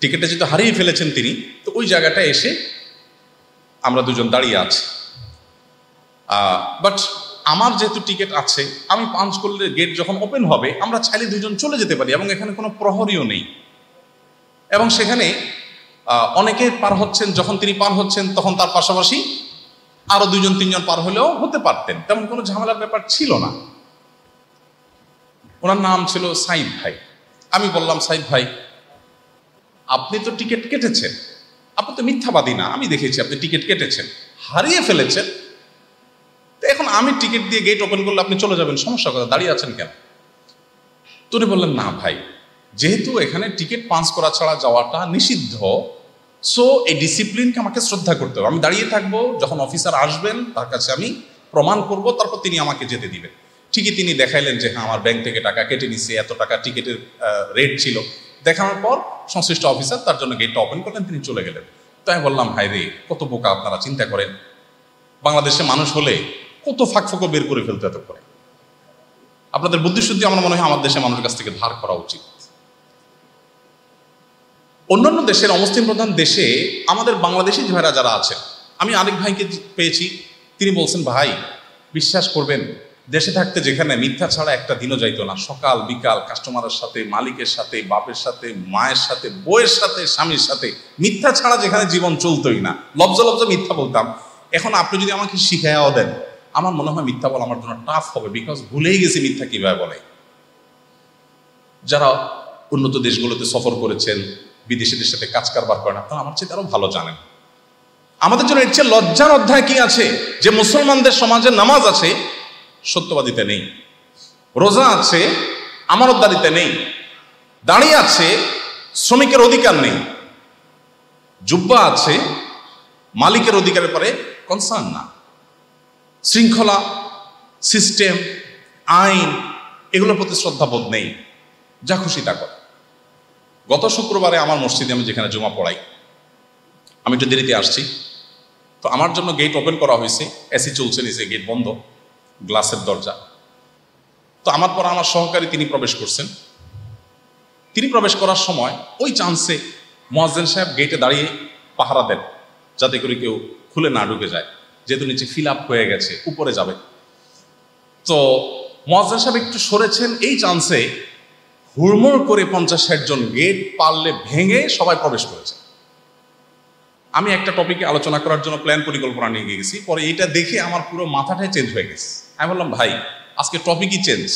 টিকিটটা যেহেতু হারিয়ে ফেলেছেন তিনি, তো ওই জায়গাটায় এসে আমরা দুজন দাঁড়িয়ে আছি। বাট আমার যেহেতু টিকিট আছে, আমি পাঞ্চ করলে গেট যখন ওপেন হবে আমরা চাইলে দুজন চলে যেতে পারি, এবং এখানে কোনো প্রহরীও নেই। এবং সেখানে অনেকে পার হচ্ছেন, যখন তিনি পার হচ্ছেন তখন তার পাশাপাশি আরো 2-3 জন পার হলেও হতে পারতেন, তেমন কোনো ঝামেলার ব্যাপার ছিল না। ওনার নাম ছিল সাইদ ভাই। আমি বললাম, সাইদ ভাই, আপনি তো টিকিট কেটেছেন, আপনি তো মিথ্যাবাদী না, আমি দেখেছি আপনি টিকিট কেটেছেন, হারিয়ে ফেলেছেন, তো এখন আমি টিকিট দিয়ে গেট ওপেন করলে আপনি চলে যাবেন, সমস্যা কথা, দাঁড়িয়ে আছেন কেন? তো উনি বললেন, না ভাই, যেহেতু এখানে টিকিট পাঞ্চ করা ছাড়া যাওয়াটা নিষিদ্ধ, সো এই ডিসিপ্লিনকে আমাকে শ্রদ্ধা করতে হবে। আমি দাঁড়িয়ে থাকবো, যখন অফিসার আসবেন তার কাছে আমি প্রমাণ করব, তারপর তিনি আমাকে যেতে দিবেন। ঠিকই তিনি দেখাইলেন যে হ্যাঁ, আমার ব্যাংক থেকে টাকা কেটে নিছে, এত টাকা টিকিটের রেট ছিল। দেখানোর পর সংশ্লিষ্ট অফিসার তার জন্য গেটটা ওপেন করলেন, তিনি চলে গেলেন। তো আমি বললাম, ভাই রে, কত বোকা আপনারা, চিন্তা করেন বাংলাদেশে মানুষ হলে কত ফাঁকফোঁকো বের করে ফেলতে এত করে। আপনাদের বুদ্ধিশুদ্ধি আমার মনে হয় আমার দেশের মানুষের কাছ থেকে ধার করা উচিত। অন্যান্য দেশের অমুসলিম প্রধান দেশে আমাদের বাংলাদেশি ভাইরা যারা আছেন, আমি আরেক ভাইকে পেয়েছি, তিনি বলছেন, ভাই বিশ্বাস করবেন, দেশে থাকতে যেখানে মিথ্যা ছাড়া একটা দিনও যাইতো না, সকাল বিকাল কাস্টমারের সাথে, মালিকের সাথে, বাপের সাথে, মায়ের সাথে, বউয়ের সাথে, স্বামীর সাথে, মিথ্যা ছাড়া যেখানে জীবন চলতোই না, লব্জ মিথ্যা বলতাম। এখন আপনি যদি আমাকে শিখাইয়াও দেন, আমার মনে হয় মিথ্যা বলা আমার জন্য টাফ হবে, বিকজ ভুলেই গেছি মিথ্যা কিভাবে বলে। যারা উন্নত দেশগুলোতে সফর করেছেন, বিদেশিদের সাথে কাজ কারবার করেন, আপনারা আমার চেয়ে আরো ভালো জানেন। আমাদের জন্য এর চেয়ে লজ্জার অধ্যায় কি আছে যে মুসলমানদের সমাজে নামাজ আছে, সত্যবাদিতে নেই, রোজা আছে, আমানতদারিতে নেই, দাঁড়িয়ে আছে, শ্রমিকের অধিকার নেই, জুব্বা আছে, মালিকের অধিকারের পরে কনসার্ন না, শৃঙ্খলা, সিস্টেম, আইন, এগুলোর প্রতি শ্রদ্ধাবোধ নেই, যা খুশি তা করে। গত শুক্রবারে আমার মসজিদে আমি যেখানে জুমা পড়াই, আমি একটু দেরিতে আসছি, তো আমার জন্য গেট ওপেন করা হয়েছে, এসি চলছে, নিচে গেট বন্ধ, গ্লাসের দরজা। তো আমার পর আমার সহকারী তিনি প্রবেশ করছেন। তিনি প্রবেশ করার সময় ওই চান্সে মুয়াজ্জিন সাহেব গেটে দাঁড়িয়ে পাহারা দেন, যাতে করে কেউ খুলে না ঢুকে যায়, যেহেতু নিচে ফিল আপ হয়ে গেছে, উপরে যাবে। তো মুয়াজ্জিন সাহেব একটু সরেছেন, এই চান্সে হুড়মুড় করে 50-60 জন গেট পারলে ভেঙে সবাই প্রবেশ করেছে। আমি একটা টপিকে আলোচনা করার জন্য প্ল্যান পরিকল্পনা নিয়ে গেছি, পরে এটা দেখে আমার পুরো মাথাটাই চেঞ্জ হয়ে গেছে। আমি বললাম, ভাই আজকে টপিকই চেঞ্জ।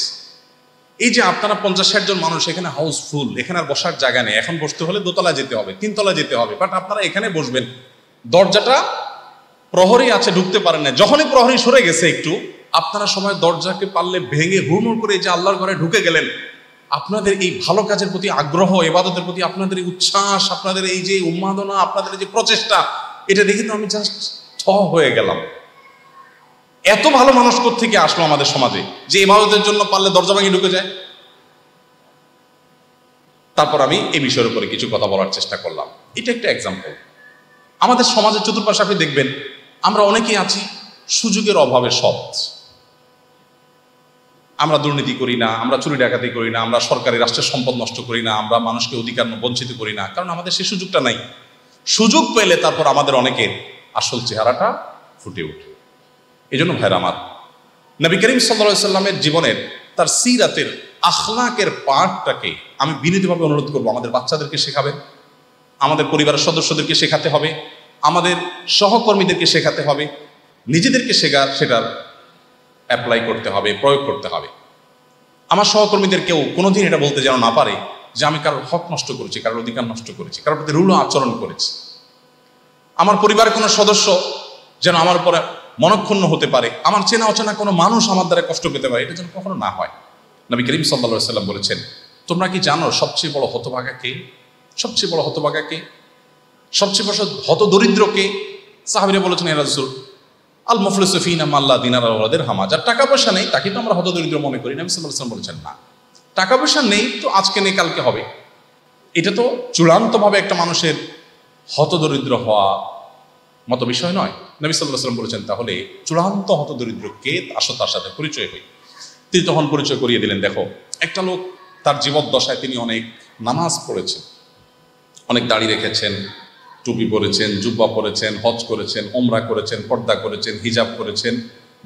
এই যে আপনারা 50-60 জন মানুষ, এখানে হাউসফুল, এখানে আর বসার জায়গা নেই, এখন বসতে হলে দোতলা যেতে হবে, 3 তলা যেতে হবে, বাট আপনারা এখানে বসবেন, দরজাটা প্রহরী আছে, ঢুকতে পারেন না। যখনই প্রহরী সরে গেছে একটু, আপনারা সবাই দরজাকে পারলে ভেঙে হুড়মুড় করে এই যে আল্লাহর ঘরে ঢুকে গেলেন। আপনাদের এই ভালো কাজের প্রতি আগ্রহ, ইবাদতের প্রতি আপনাদের এই উচ্ছ্বাস, আপনাদের এই যে উন্মাদনা, আপনাদের এই যে প্রচেষ্টা, এটা দেখে তো আমি জাস্ট থ হয়ে গেলাম। এত ভালো মানুষ কোত্থেকে আসলো আমাদের সমাজে যে ইবাদতের জন্য পারলে দরজা ভাঙিয়ে ঢুকে যায়? তারপর আমি এই বিষয়ের উপরে কিছু কথা বলার চেষ্টা করলাম। এটা একটা এক্সাম্পল। আমাদের সমাজের চতুর্পাশে আপনি দেখবেন, আমরা অনেকেই আছি সুযোগের অভাবে সৎ। আমরা দুর্নীতি করি না, আমরা চুরি ডাকাতি করি না, আমরা সরকারি রাষ্ট্রের সম্পদ নষ্ট করি না, আমরা মানুষকে অধিকার বঞ্চিত করি না, কারণ আমাদের সেই সুযোগটা নাই। সুযোগ পেলে তারপর আমাদের অনেকের আসল চেহারাটা ফুটে ওঠে। এই জন্য ভাইরা আমার, নবী করিম সাল্লাল্লাহু আলাইহি সাল্লামের জীবনের, তার সিরাতের, আখলাকের পাঠটাকে আমি বিনীতভাবে অনুরোধ করবো আমাদের বাচ্চাদেরকে শেখাবেন, আমাদের পরিবারের সদস্যদেরকে শেখাতে হবে, আমাদের সহকর্মীদেরকে শেখাতে হবে, নিজেদেরকে সেটার অ্যাপ্লাই করতে হবে, প্রয়োগ করতে হবে। আমার সহকর্মীদের কেউ কোনোদিন এটা বলতে যেন না পারে যে আমি কারোর হক নষ্ট করেছি, কারোর অধিকার নষ্ট করেছি, কারোর প্রতি রূঢ় আচরণ করেছি। আমার পরিবারের কোনো সদস্য যেন আমার উপরে মনক্ষুণ্ণ হতে পারে, আমার চেনা অচেনা কোনো মানুষ আমার দ্বারা কষ্ট পেতে পারে, এটা যেন কখনো না হয়। নবী করিম সাল্লাল্লাহু আলাইহি সাল্লাম বলেছেন, তোমরা কি জানো সবচেয়ে বড় হতভাগা কে? সবচেয়ে বড় হতভাগা কে? সবচেয়ে বড় হত দরিদ্র কে? সাহাবীরা বলেছেন, ইয়া রাসূল, আল মুফলিসু ফিনা মান লা দিনার ওয়া লা দিরহাম। যার টাকা পয়সা নেই তাকে তো আমরা হত দরিদ্র মনে করি। নবী সাল্লাল্লাহু আলাইহি ওয়াসাল্লাম বলেছেন, না, টাকা পয়সা নেই তো আজকে নেই কালকে হবে, এটা তো চূড়ান্তভাবে একটা মানুষের হতদরিদ্র হওয়া মতো বিষয় নয়। নবী সাল্লাল্লাহু আলাইহি ওয়াসাল্লাম বলেছেন, তাহলে চূড়ান্ত হতদরিদ্র কে, আসো তার সাথে পরিচয় হই। তিনি তখন পরিচয় করিয়ে দিলেন, দেখো একটা লোক তার জীবদ্দশায় তিনি অনেক নামাজ পড়েছেন, অনেক দাড়ি রেখেছেন, টুপি পরেছেন, জুব্বা পরেছেন, হজ করেছেন, ওমরা করেছেন, পর্দা করেছেন, হিজাব করেছেন,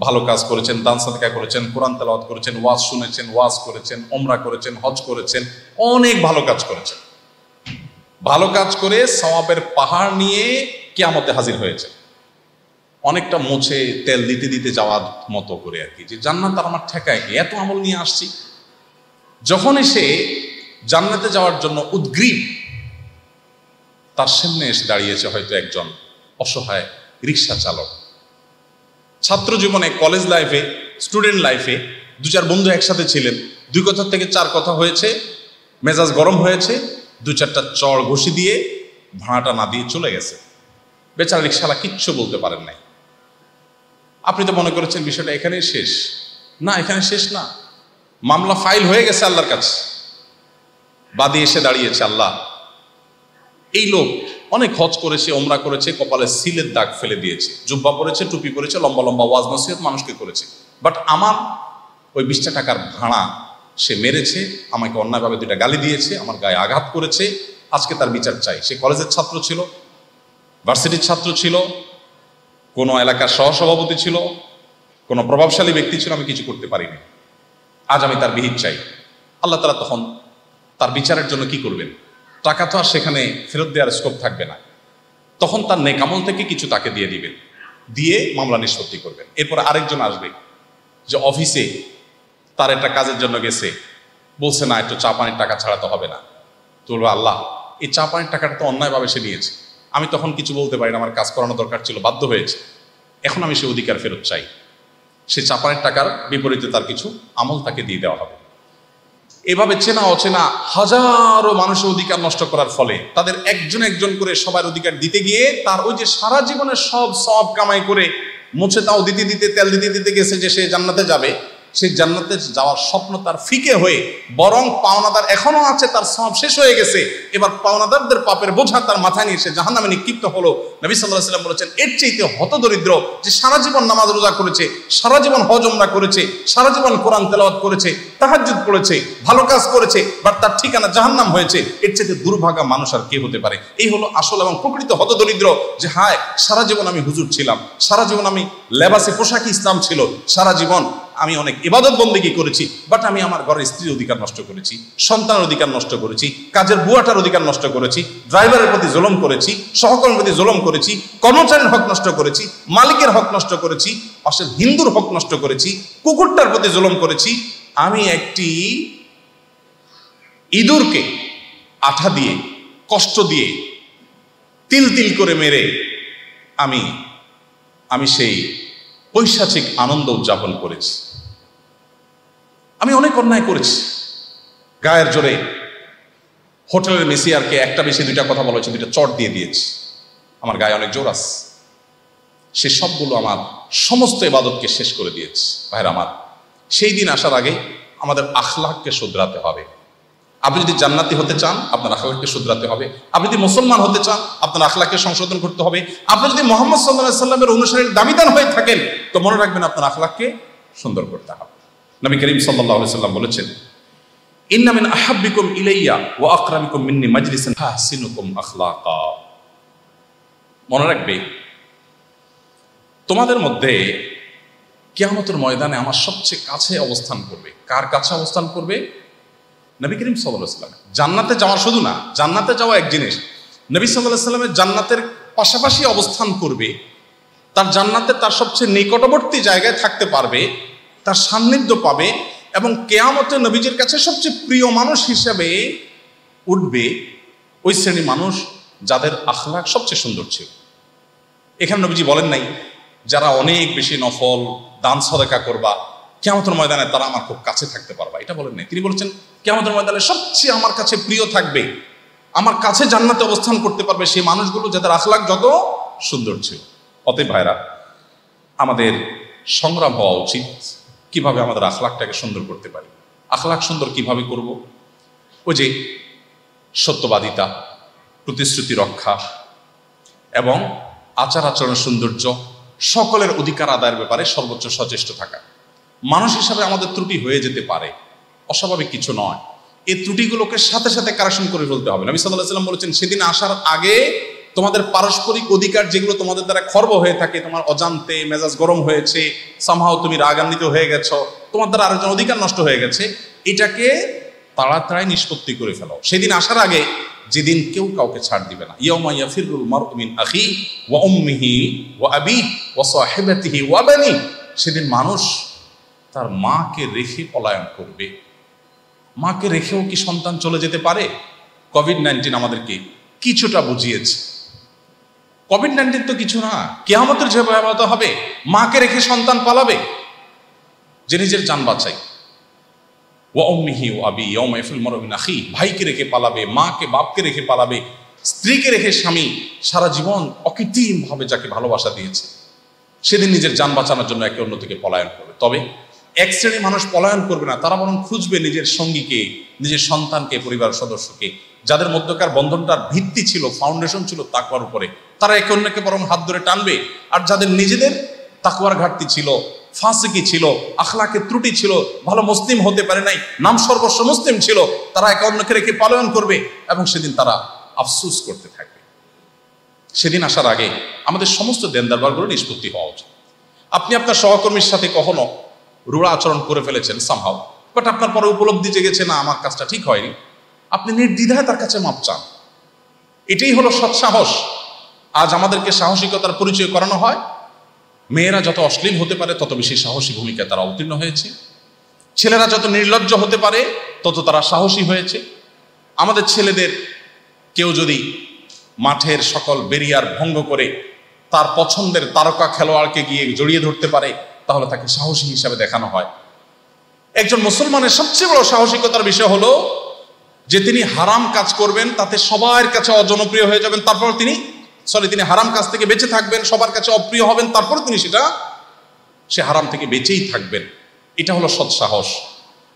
ভালো কাজ করেছেন, দান সাদকা করেছেন, কোরআন তেলাওয়াত করেছেন, ওয়াজ শুনেছেন, ওয়াজ করেছেন, ওমরা করেছেন, হজ করেছেন, অনেক ভালো কাজ করেছেন। ভালো কাজ করে সওয়াবের পাহাড় নিয়ে কিয়ামতে হাজির হয়েছে, অনেকটা মুছে তেল দিতে দিতে যাওয়ার মতো করে আর কি, যে জান্নাত আমার ঠেকায় কি, এত আমল নিয়ে আসছি। যখন এসে জান্নাতে যাওয়ার জন্য উদ্গ্রীব, তার সামনে এসে দাঁড়িয়েছে হয়তো একজন অসহায় রিক্সা চালক। ছাত্র জীবনে, কলেজ লাইফে, স্টুডেন্ট লাইফে দু চার বন্ধু একসাথে ছিলেন, 2 কথা থেকে 4 কথা হয়েছে, মেজাজ গরম হয়েছে, 2-4টা চড় ঘষি দিয়ে ভাড়াটা না দিয়ে চলে গেছে। বেচারা রিক্সাওয়ালা কিচ্ছু বলতে পারেন নাই। আপনি তো মনে করেছেন বিষয়টা এখানেই শেষ। না, এখানে শেষ না, মামলা ফাইল হয়ে গেছে আল্লাহর কাছে। বাদী এসে দাঁড়িয়েছে, আল্লাহ, এই লোক অনেক হজ করেছে, ওমরা করেছে, কপালে সিলের দাগ ফেলে দিয়েছে, জুব্বা পরেছে, টুপি পরেছে, লম্বা লম্বা ওয়াজ নসিহত মানুষকে করেছে, বাট আমার ওই 20টা টাকার ভাড়া সে মেরেছে, আমাকে অন্যায়ভাবে 2টা গালি দিয়েছে, আমার গায়ে আঘাত করেছে, আজকে তার বিচার চাই। সে কলেজের ছাত্র ছিল, ভার্সিটির ছাত্র ছিল, কোনো এলাকার সহসভাপতি ছিল, কোনো প্রভাবশালী ব্যক্তি ছিল, আমি কিছু করতে পারিনি, আজ আমি তার বিহিত চাই। আল্লাহ তাআলা তখন তার বিচারের জন্য কি করবেন? টাকা তো আর সেখানে ফেরত দেওয়ার স্কোপ থাকবে না, তখন তার নেক আমল থেকে কিছু তাকে দিয়ে দিবেন, দিয়ে মামলা নিষ্পত্তি করবেন। এরপর আরেকজন আসবে, যে অফিসে তার একটা কাজের জন্য গেছে, বলছে না একটু চা পানির টাকা ছাড়া তো হবে না। তো বলবো, আল্লাহ, এই চা পানির টাকাটা তো অন্যায়ভাবে সে নিয়েছে, আমি তখন কিছু বলতে পারি না, আমার কাজ করানো দরকার ছিল, বাধ্য হয়েছে, এখন আমি সে অধিকার ফেরত চাই। সে চা পানির টাকার বিপরীতে তার কিছু আমল তাকে দিয়ে দেওয়া হবে। এভাবে চেনা অচেনা হাজারো মানুষের অধিকার নষ্ট করার ফলে তাদের একজন একজন করে সবার অধিকার দিতে গিয়ে তার ওই যে সারা জীবনের সব কামাই করে মুছে তাও দিতে দিতে, তেল দিতে দিতে গেছে যে সে জান্নাতে যাবে, সেই জান্নাতে যাওয়ার স্বপ্ন তার ফিকে হয়ে, বরং পাওনাদার এখনো আছে, তার সব শেষ হয়ে গেছে, এবার পাওনাদারদের পাপের বোঝা তার মাথায় নিয়ে সে জাহান্নামে নিক্ষিপ্ত হলো। নবী সাল্লাল্লাহু আলাইহি ওয়াসাল্লাম বলেছেন, এর চাইতে হতদরিদ্র যে সারা জীবন নামাজ রোজা করেছে, সারা জীবন হজ ওমরা করেছে, সারা জীবন কোরআন তেলাওয়াত করেছে, তাহাজ্জুদ পড়েছে, ভালো কাজ করেছে, বাট তার ঠিকানা জাহান্নাম হয়েছে, এর চাইতে দুর্ভাগা মানুষ আর কে হতে পারে? এই হলো আসল এবং প্রকৃত হতদরিদ্র, যে হায়, সারা জীবন আমি হুজুর ছিলাম, সারা জীবন আমি লেবাসে পোশাকি ইসলাম ছিল, সারা জীবন আমি অনেক ইবাদত বন্দেগী করেছি, বাট আমি আমার ঘরের স্ত্রীর অধিকার নষ্ট করেছি, সন্তানের অধিকার নষ্ট করেছি, কাজের বুয়াটার অধিকার নষ্ট করেছি, ড্রাইভারের প্রতি জুলুম করেছি, সহকর্মীর প্রতি জুলুম করেছি, কর্মচারীর হক নষ্ট করেছি, মালিকের হক নষ্ট করেছি, পাশের হিন্দুর হক নষ্ট করেছি, কুকুরটার প্রতি জুলুম করেছি। আমি একটি ইঁদুরকে আঠা দিয়ে, কষ্ট দিয়ে, তিল তিল করে মেরে আমি সেই পৈশাচিক আনন্দ উদযাপন করেছি। আমি অনেক অন্যায় করেছি, গায়ের জোরে হোটেলের মেসিয়ারকে একটা বেশি 2টা কথা বলা হয়েছে, 2টা চট দিয়ে দিয়েছি, আমার গায়ে অনেক জোর আছে। সে সবগুলো আমার সমস্ত ইবাদতকে শেষ করে দিয়েছে। ভাইরা আমার, সেই দিন আসার আগে আমাদের আখলাককে শুধরাতে হবে। আপনি যদি জান্নাতি হতে চান, আপনার আখলাককে শুধরাতে হবে। আপনি যদি মুসলমান হতে চান, আপনার আখলাককে সংশোধন করতে হবে। আপনি যদি মুহাম্মদ সাল্লাল্লাহু আলাইহি ওয়াসাল্লামের অনুসারীর দাবিদার হয়ে থাকেন, তো মনে রাখবেন আপনার আখলাককে সুন্দর করতে হবে। নবী করিম সাল্লাল্লাহু আলাইহি ওয়াসাল্লাম বলেছেন, ইন্না মিন আহাব্বিকুম ইলাইয়া ওয়া আকরামিকুম মিন্নি মাজলিসান আহসিনুকুম আখলাকা। মনে রাখবে, তোমাদের মধ্যে কিয়ামতের ময়দানে আমার সবচেয়ে কাছে অবস্থান করবে। কার কাছে অবস্থান করবে? নবী করিম সাল্লাল্লাহু আলাইহি ওয়াসাল্লাম। জান্নাতে যাওয়া শুধু না, জান্নাতে যাওয়া এক জিনিস, নবী সাল্লাল্লাহু আলাইহি ওয়াসাল্লামের জান্নাতের পাশাপাশি অবস্থান করবে, তার জান্নাতে তার সবচেয়ে নিকটবর্তী জায়গায় থাকতে পারবে, তার সান্নিধ্য পাবে, এবং কিয়ামতে নবীজির কাছে সবচেয়ে প্রিয় মানুষ হিসেবে উঠবে ওই শ্রেণীর মানুষ যাদের আখলাক সবচেয়ে সুন্দর ছিল। এখানে নবীজি বলেন নাই যারা অনেক বেশি নফল দান সাদাকা করবা কিয়ামতের ময়দানে তারা আমার খুব কাছে থাকতে পারবা, এটা বলেন নাই। তিনি বলেছেন কিয়ামতের ময়দানে সবচেয়ে আমার কাছে প্রিয় থাকবে, আমার কাছে জান্নাতে অবস্থান করতে পারবে সেই মানুষগুলো যাদের আখলাক যত সুন্দর ছিল। অতএব ভাইরা, আমাদের সংগ্রাম হওয়া উচিত কিভাবে আমাদের আখলাকটাকে সুন্দর করতে পারি। আখলাক সুন্দর কিভাবে করব? ওই যে সত্যবাদিতা, প্রতিশ্রুতি রক্ষা, এবং আচার আচরণের সৌন্দর্য, সকলের অধিকার আদায়ের ব্যাপারে সর্বোচ্চ সচেষ্ট থাকা। মানুষ হিসাবে আমাদের ত্রুটি হয়ে যেতে পারে, অস্বাভাবিক কিছু নয়। এই ত্রুটিগুলোকে সাথে সাথে কারেকশন করে ফেলতে হবে। নবী সাল্লাল্লাহু আলাইহি ওয়াসাল্লাম বলেছেন, সেদিন আসার আগে তোমাদের পারস্পরিক অধিকার যেগুলো তোমাদের দ্বারা খর্ব হয়ে থাকে, তোমার অজান্তে মেজাজ গরম হয়েছে, সামহাও তুমি রাগান্বিত হয়ে গেছো, তোমার দ্বারা আরেকজন অধিকার নষ্ট হয়ে গেছে, এটাকে তাড়াতাড়ি নিষ্পত্তি করে ফেলো। সেদিন আসার আগে, যেদিন কেউ কাউকে ছাড় দিবে না। ইয়াউমা ইয়াফিরুল মারউ মিন আখি ওয়া উম্মিহি ওয়া আবিহি ওয়া সাহিবাতিহি ওয়া বানি, সেদিন মানুষ তার মাকে রেখে পলায়ন করবে। মাকে রেখেও কি সন্তান চলে যেতে পারে? কোভিড-19 আমাদেরকে কিছুটা বুঝিয়েছে। কোভিড-19 তো কিছু না, কিয়ামতের যে ভয়াবহতা হবে, মাকে রেখে সন্তান পালাবে যে নিজের জান বাঁচাই। ওয়া উম্মিহি ওয়া আবি ইয়াউমা ইয়াফিরুল মারউ মিন আখি, ভাইকে রেখে পালাবে, মাকে বাপকে রেখে পালাবে, স্ত্রীকে রেখে স্বামী সারা জীবন অকৃত্রিমভাবে যাকে ভালোবাসা দিয়েছে, সেদিন নিজের জান বাঁচানোর জন্য একে অন্য থেকে পলায়ন করবে। তবে এক শ্রেণী মানুষ পলায়ন করবে না, তারা বরং খুঁজবে নিজের সঙ্গীকে, নিজের সন্তানকে, পরিবার সদস্যকে, যাদের মধ্যকার বন্ধনটার ভিত্তি ছিল, ফাউন্ডেশন ছিল তাকওয়ার উপরে, তারা একে অন্যকে বরং হাত ধরে টানবে। আর যাদের নিজেদের তাকওয়ার ঘাটতি ছিল, ফাসিকি ছিল, আখলাকে ত্রুটি ছিল, ভালো মুসলিম হতে পারে নাই, নাম সর্বস্ব মুসলিম ছিল, তারা একে অন্যকে রেখে পলায়ন করবে এবং সেদিন তারা আফসোস করতে থাকবে। সেদিন আসার আগে আমাদের সমস্ত দেনদারবারগুলো নিষ্পত্তি হওয়া উচিত। আপনি আপনার সহকর্মীর সাথে কখনো রূঢ় আচরণ করে ফেলেছেন সামহাও, বাট আপনার পরে উপলব্ধি জেগেছে, না আমার কাজটা ঠিক হয়নি, আপনি নির্দ্বিধায় তার কাছে মাপ চান। এটাই হলো সৎসাহস। আজ আমাদেরকে সাহসিকতার পরিচয় করানো হয়। মেয়েরা যত অশ্লীল হতে পারে তত বেশি সাহসী ভূমিকায় তারা অবতীর্ণ হয়েছে, ছেলেরা যত নির্লজ্জ হতে পারে তত তারা সাহসী হয়েছে। আমাদের ছেলেদের কেউ যদি মাঠের সকল বেরিয়ার ভঙ্গ করে তার পছন্দের তারকা খেলোয়াড়কে গিয়ে জড়িয়ে ধরতে পারে, তাহলে তাকে সাহসী হিসাবে দেখানো হয়। একজন মুসলমানের সবচেয়ে বড় সাহসিকতার বিষয় হলো যে তিনি হারাম কাজ করবেন, তাতে সবার কাছে অজনপ্রিয় হয়ে যাবেন, তারপর তিনি হারাম কাজ থেকে বেঁচে থাকবেন, সবার কাছে অপ্রিয় হবেন, তারপর তিনি সে হারাম থেকে বেঁচেই থাকবেন। এটা হলো সৎ সাহস।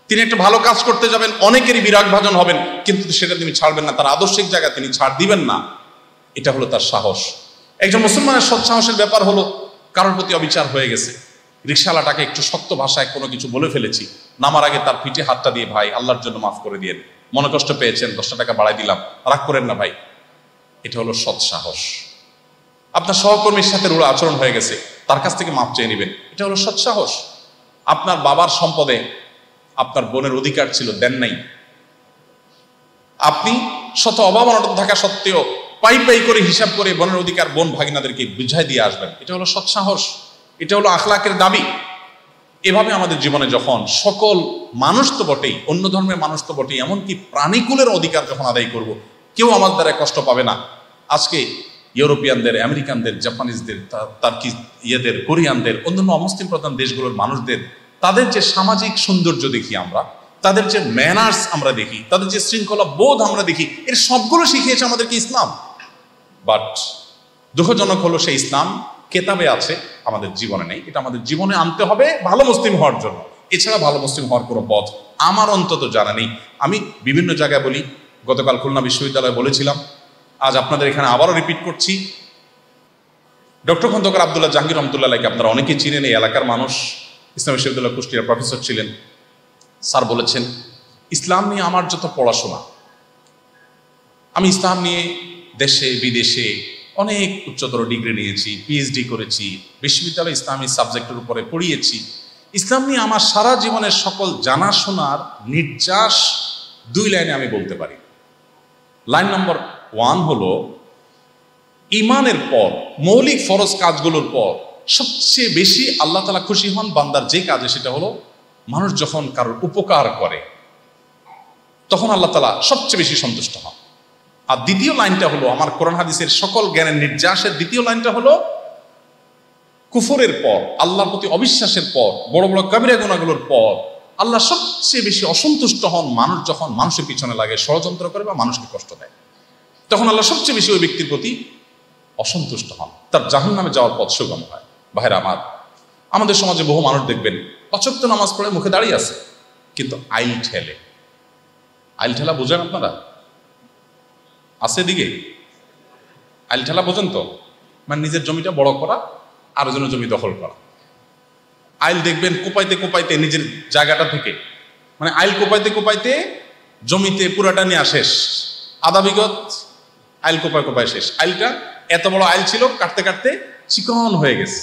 তিনি একটা ভালো কাজ করতে যাবেন, অনেকেরই বিরাগ ভাজন হবেন, কিন্তু সেটা তিনি ছাড়বেন না, তার আদর্শিক জায়গায় তিনি ছাড় দিবেন না। এটা হলো তার সাহস। একজন মুসলমানের সৎ সাহসের ব্যাপার হলো, কারোর প্রতি অবিচার হয়ে গেছে, রিকশাওয়ালাটাকে একটু শক্ত ভাষায় কোনো কিছু বলে ফেলেছি, নামার আগে তার পিঠে হাতটা দিয়ে, ভাই আল্লাহর জন্য মাফ করে দিয়েন, মনে কষ্ট পেয়েছেন, 10 টাকা বাড়াই দিলাম, রাগ করেন না ভাই। এটা হলো সৎ সাহস। আপনার সহকর্মীর সাথে রূঢ় আচরণ হয়ে গেছে, তার কাছ থেকে মাপ চেয়ে নেবেন, এটা হলো সৎ সাহস। আপনার বাবার সম্পদে আপনার বোনের অধিকার ছিল, দেন নাই, আপনি শত অভাব অনটন থাকা সত্ত্বেও পাই পাই করে হিসাব করে বোনের অধিকার বোন ভাগিনাদেরকে বুঝাই দিয়ে আসবেন, এটা হলো সৎ সাহস। এটা হলো আখলাকের দাবি। এভাবে আমাদের জীবনে যখন সকল মানুষ তো বটেই, অন্য ধর্মের মানুষ তো বটেই, এমনকি প্রাণীকুলের অধিকার যখন আদায় করব, কেউ আমার দ্বারা কষ্ট পাবে না। আজকে ইউরোপিয়ানদের, আমেরিকানদের, জাপানিজদের, তার্কি ইয়েদের, কোরিয়ানদের, অন্যান্য অমুসলিম প্রধান দেশগুলোর মানুষদের, তাদের যে সামাজিক সৌন্দর্য দেখি আমরা, তাদের যে ম্যানার্স আমরা দেখি, তাদের যে শৃঙ্খলা বোধ আমরা দেখি, এর সবগুলো শিখিয়েছে আমাদেরকে ইসলাম। বাট দুঃখজনক হলো সেই ইসলাম কেতাবে আছে, আমাদের জীবনে নেই। এটা আমাদের জীবনে আনতে হবে ভালো মুসলিম হওয়ার জন্য, এছাড়া ভালো মুসলিম হওয়ার কোনো পথ আমার অন্তত জানা নেই। আমি বিভিন্ন জায়গায় বলি, গতকাল খুলনা বিশ্ববিদ্যালয়ে বলেছিলাম, আজ আপনাদের এখানে আবারও রিপিট করছি। ডক্টর খন্দকার আব্দুল্লাহ জাহাঙ্গীর রহমতুল্লাহকে আপনারা অনেকেই চিনেন, এই এলাকার মানুষ, ইসলাম বিশ্ববিদ্যালয় কুষ্টিয়ার প্রফেসর ছিলেন। স্যার বলেছেন, ইসলাম নিয়ে আমার যত পড়াশোনা, আমি ইসলাম নিয়ে দেশে বিদেশে অনেক উচ্চতর ডিগ্রি নিয়েছি, পিএইচডি করেছি, বিশ্ববিদ্যালয়ে ইসলামী সাবজেক্টের উপরে পড়িয়েছি। ইসলাম নিয়ে আমার সারা জীবনের সকল জানাশোনার নির্যাস 2 লাইনে আমি বলতে পারি। লাইন নম্বর 1 হলো, ইমানের পর, মৌলিক ফরজ কাজগুলোর পর সবচেয়ে বেশি আল্লাহ তাআলা খুশি হন বান্দার যে কাজে, সেটা হলো মানুষ যখন কারোর উপকার করে, তখন আল্লাহ তাআলা সবচেয়ে বেশি সন্তুষ্ট হন। আর দ্বিতীয় লাইনটা হলো, আমার কোরআন হাদিসের সকল জ্ঞানের নির্যাসের দ্বিতীয় লাইনটা হলো, কুফরের পর, আল্লাহর প্রতি অবিশ্বাসের পর, বড় বড় কাবিরা গুনাহগুলোর পর আল্লাহ সবচেয়ে বেশি অসন্তুষ্ট হন মানুষ যখন মানুষের পিছনে লাগে, ষড়যন্ত্র করে বা মানুষকে কষ্ট দেয়, তখন আল্লাহ সবচেয়ে বেশি ওই ব্যক্তির প্রতি অসন্তুষ্ট হন, তার জাহান্নামে যাওয়ার পথ সুগম হয়। ভাইরা আমার, আমাদের সমাজে বহু মানুষ দেখবেন 5 ওয়াক্ত নামাজ পড়ে মুখে দাঁড়িয়ে আছে, কিন্তু আইল ঠেলে। আইল ঠেলা বোঝেন আপনারা? আছে দিকে আইল ঠেলা বোঝেন তো? মানে নিজের জমিটা বড় করা, আরেকজনের জমি দখল করা। আইল দেখবেন কোপাইতে কোপাইতে নিজের জায়গাটা থেকে, মানে আইল কোপাইতে কোপাইতে জমিতে পুরাটা নিয়ে শেষ, আধা বিগত আইল কোপায় কোপায় শেষ। আইলটা এত বড় আইল ছিল, কাটতে কাটতে চিকন হয়ে গেছে,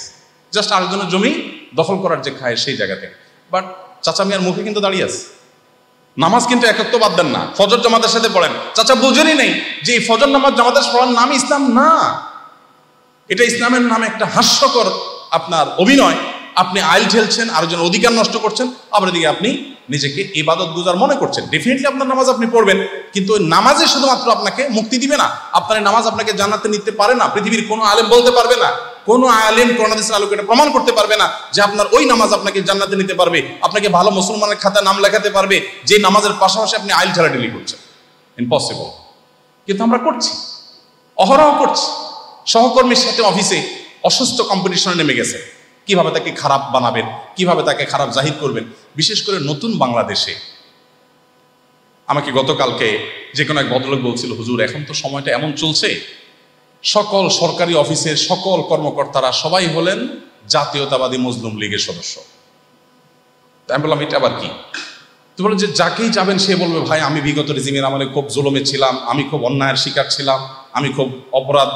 জাস্ট আরেকজনের জমি দখল করার যে খায় সেই জায়গা থেকে। বাট চাচা মিয়ার মুখে কিন্তু দাঁড়িয়ে আছে, নামাজ কিন্তু একত্র বাদ দেন না, ফজর জামাতের সাথে পড়েন। চাচা বুঝেনই নেই যে এই ফজর নামাজ জামাতের পড়ার নাম ইসলাম না, এটা ইসলামের নামে একটা হাস্যকর আপনার অভিনয়। আপনি আইল ঠেলছেন, আরেকজন অধিকার নষ্ট করছেন, আবার এদিকে আপনি নিজেকে ইবাদত গুজার মনে করছেন। ডেফিনেটলি আপনার নামাজ আপনি পড়বেন, কিন্তু ওই নামাজে শুধুমাত্র আপনাকে মুক্তি দিবে না, আপনার নামাজ আপনাকে জান্নাতে নিতে পারে না। পৃথিবীর কোনো আলেম বলতে পারবে না, কোনো আলেম কোরআন হাদিসের আলোকে এটা প্রমাণ করতে পারবে না যে আপনার ওই নামাজ আপনাকে জান্নাতে নিতে পারবে, আপনাকে ভালো মুসলমানের খাতায় নাম লেখাতে পারবে, যে নামাজের পাশাপাশি আপনি আইল ঠেলাঠেলি করছেন। ইম্পসিবল। কিন্তু আমরা করছি, অহরহ করছি। সহকর্মীর সাথে অফিসে অসুস্থ কম্পিটিশনে নেমে গেছে, কিভাবে তাকে খারাপ বানাবেন, কিভাবে তাকে খারাপ জাহির করবেন। বিশেষ করে নতুন বাংলাদেশে আমাকে গতকালকে যে কোনো এক ভদ্রলোক বলছিল, হুজুর এখন তো সময়টা এমন চলছে, সকল সরকারি অফিসের সকল কর্মকর্তারা সবাই হলেন জাতীয়তাবাদী মজলুম লীগের সদস্য। আমি বললাম এটা আবার কি? তো বলে যে যাকেই যাবেন সে বলবে, ভাই আমি বিগত রেজিমের আমলে খুব জুলুমে ছিলাম, আমি খুব অন্যায়ের শিকার ছিলাম, আমি খুব অপরাধ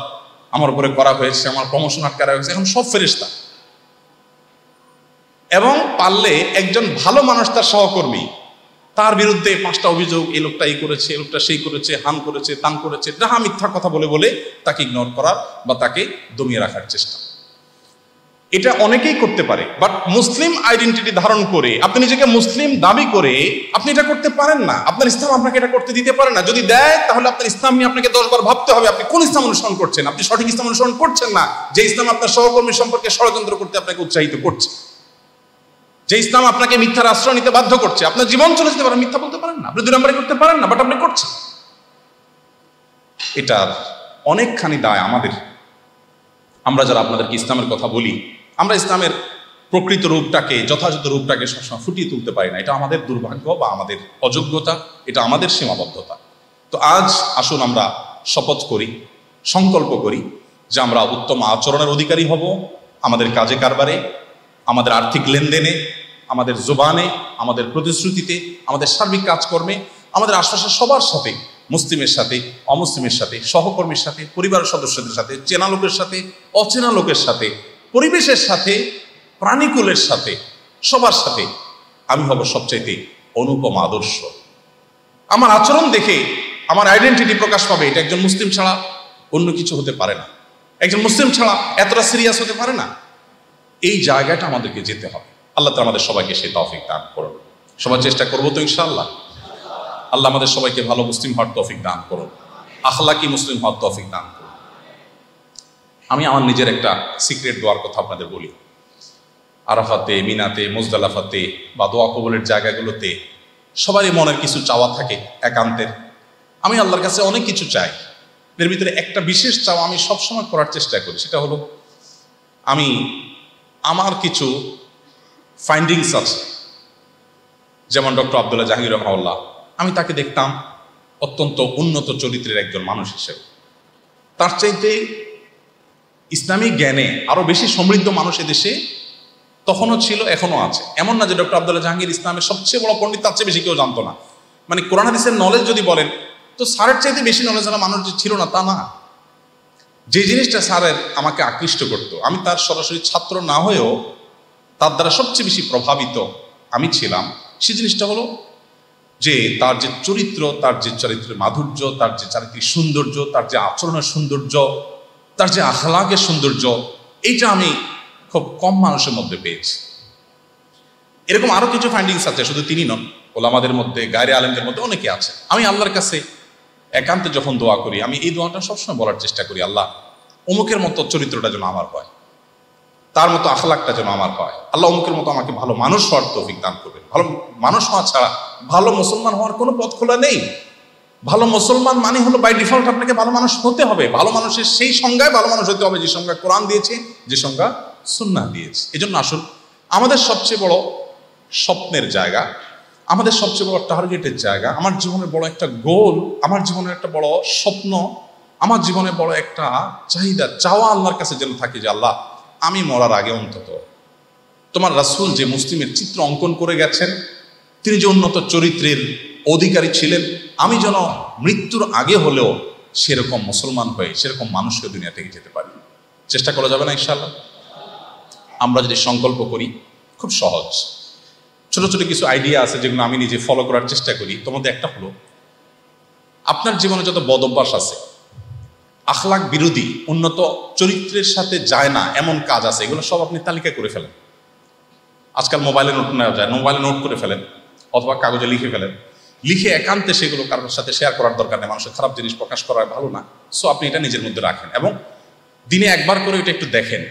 আমার উপরে করা হয়েছে, আমার প্রমোশন আটকারা হয়েছে, এখন সব ফেরেশতা। এবং পারলে একজন ভালো মানুষ তার সহকর্মী, তার বিরুদ্ধে 5টা অভিযোগ, এই লোকটা এই করেছে, এই লোকটা সেই করেছে, হান করেছে, তান করেছে, যাহা মিথ্যা কথা বলে বলে তাকে ইগনোর করার বা তাকে দমিয়ে রাখার চেষ্টা। এটা অনেকেই করতে পারে, বাট মুসলিম আইডেন্টিটি ধারণ করে আপনি নিজেকে মুসলিম দাবি করে আপনি এটা করতে পারেন না। আপনার ইসলাম আপনাকে এটা করতে দিতে পারে না। যদি দেয় তাহলে আপনার ইসলাম নিয়ে আপনাকে 10 বার ভাবতে হবে আপনি কোন ইসলাম অনুসরণ করছেন। আপনি সঠিক ইসলাম অনুসরণ করছেন না, যে ইসলাম আপনার সহকর্মী সম্পর্কে ষড়যন্ত্র করতে আপনাকে উৎসাহিত করছে, যে ইসলাম আপনাকে মিথ্যার আশ্রয় নিতে বাধ্য করছে। আপনার জীবন চলে যেতে পারেন, মিথ্যা বলতে পারেন না, আপনি 2 নম্বরে করতে পারেন না, বাট আপনি করছেন। এটার অনেকখানি দায় আমাদের। আমরা যারা আপনাদেরকে ইসলামের কথা বলি, আমরা ইসলামের প্রকৃত রূপটাকে, যথাযথ রূপটাকে সবসময় ফুটিয়ে তুলতে পারি না। এটা আমাদের দুর্ভাগ্য বা আমাদের অযোগ্যতা, এটা আমাদের সীমাবদ্ধতা। তো আজ আসুন আমরা শপথ করি, সংকল্প করি যে আমরা উত্তম আচরণের অধিকারী হব, আমাদের কাজে কারবারে, আমাদের আর্থিক লেনদেনে, আমাদের জবানে, আমাদের প্রতিশ্রুতিতে, আমাদের সার্বিক কাজকর্মে, আমাদের আশপাশের সবার সাথে, মুসলিমের সাথে, অমুসলিমের সাথে, সহকর্মীর সাথে, পরিবারের সদস্যদের সাথে, চেনা লোকের সাথে, অচেনা লোকের সাথে, পরিবেশের সাথে, প্রাণীকুলের সাথে, সবার সাথে আমি হব সবচাইতে অনুপম আদর্শ। আমার আচরণ দেখে আমার আইডেন্টিটি প্রকাশ পাবে, এটা একজন মুসলিম ছাড়া অন্য কিছু হতে পারে না, একজন মুসলিম ছাড়া এতটা সিরিয়াস হতে পারে না। এই জায়গাটা আমাদেরকে যেতে হবে। আল্লাহ তাআলা আমাদের সবাইকে সেই তৌফিক দান করুন। সবাই চেষ্টা করবো তো ইনশাআল্লাহ। আল্লাহ আমাদের সবাইকে ভালো মুসলিম হওয়ার তৌফিক দান করুন, আখলাকি মুসলিম হওয়ার তৌফিক দান করুন। আমি আমার নিজের একটা সিক্রেট দোয়ার কথা আপনাদের বলি। আরাফাতে, মিনাতে, মুজদালাফাতে বা দোয়া কবুলের জায়গাগুলোতে সবারই মনের কিছু চাওয়া থাকে একান্তের। আমি আল্লাহর কাছে অনেক কিছু চাই, এর ভিতরে একটা বিশেষ চাওয়া আমি সবসময় করার চেষ্টা করি। সেটা হলো, আমি আমার কিছু ফাইন্ডিংস আছে, যেমন ডক্টর আব্দুল্লাহ জাহাঙ্গীর রহমাহুল্লাহ, আমি তাকে দেখতাম অত্যন্ত উন্নত চরিত্রের একজন মানুষ হিসেবে। তার চাইতে ইসলামিক জ্ঞানে আরো বেশি সমৃদ্ধ মানুষ এদেশে তখনও ছিল, এখনো আছে। এমন না যে ডক্টর আব্দুল্লাহ জাহাঙ্গীর ইসলামের সবচেয়ে বড় পণ্ডিত, তার চেয়ে বেশি কেউ জানতো না। মানে কোরআন হাদিসের নলেজ যদি বলেন তো স্যারের চাইতে বেশি নলেজ যারা মানুষ যে ছিল না তা না। যে জিনিসটা স্যারের আমাকে আকৃষ্ট করতো, আমি তার সরাসরি ছাত্র না হয়েও তার দ্বারা সবচেয়ে বেশি প্রভাবিত আমি ছিলাম, সেই জিনিসটা হলো যে তার যে চরিত্র, তার যে চরিত্রের মাধুর্য, তার যে চারিত্রিক সৌন্দর্য, তার যে আচরণের সৌন্দর্য, তার যে আখলাকের সৌন্দর্য, এইটা আমি খুব কম মানুষের মধ্যে পেয়েছি। এরকম আরো কিছু ফাইন্ডিংস আছে, শুধু তিনি নন, ওলামাদের মধ্যে, গায়রে আলেমদের মধ্যে অনেকে আছে। আমি আল্লাহর কাছে একান্তে যখন দোয়া করি, আমি এই দোয়াটা সবসময় বলার চেষ্টা করি, আল্লাহ অমুকের মতো চরিত্রটা যেন আমার হয়, তার মতো আখলাকটা যেন আমার হয়। আল্লাহ অমুকের মতো আমাকে ভালো মানুষ হওয়ার তৌফিক দান করবেন। ভালো মানুষ হওয়া ছাড়া ভালো মুসলমান হওয়ার কোনো পথ খোলা নেই। ভালো মুসলমান মানে হলো বাই ডিফল্ট আপনাকে ভালো মানুষ হতে হবে। ভালো মানুষের সেই সংজ্ঞায় ভালো মানুষ হতে হবে যে সংজ্ঞা কোরআন দিয়েছে, যে সংজ্ঞা সুন্নাহ দিয়েছে। এজন্য আসুন, আমাদের সবচেয়ে বড় স্বপ্নের জায়গা, আমাদের সবচেয়ে বড় টার্গেটের জায়গা, আমার জীবনের বড় একটা গোল, আমার জীবনের একটা বড় স্বপ্ন, আমার জীবনে বড় একটা চাহিদা, চাওয়া আল্লাহর কাছে যেন থাকে যে আল্লাহ আমি মরার আগে অন্তত তোমার রাসূল যে মুসলিমের চিত্র অঙ্কন করে গেছেন, তিনি যে উন্নত চরিত্রের অধিকারী ছিলেন, আমি যেন মৃত্যুর আগে হলেও সেরকম মুসলমান হয়ে সেরকম মানুষকে দুনিয়া থেকে যেতে পারি। চেষ্টা করা যাবে না ইনশাআল্লাহ? আমরা যদি সংকল্প করি, খুব সহজ। ছোট ছোট কিছু আইডিয়া আছে যেগুলো আমি নিজে ফলো করার চেষ্টা করি। তোমাদের একটা হলো, আপনার জীবনে যত বদ অভ্যাস আছে, আখলাক বিরোধী, উন্নত চরিত্রের সাথে যায় না এমন কাজ আছে, এগুলো সব আপনি তালিকা করে ফেলেন। আজকাল মোবাইলে নোট নেওয়া যায়, মোবাইলে নোট করে ফেলেন অথবা কাগজে লিখে ফেলেন। লিখে একান্তে সেগুলো কারোর সাথে শেয়ার করার দরকার নেই, মানুষের খারাপ জিনিস প্রকাশ করা ভালো না। সো আপনি এটা নিজের মধ্যে রাখেন এবং দিনে একবার করে এটা একটু দেখেন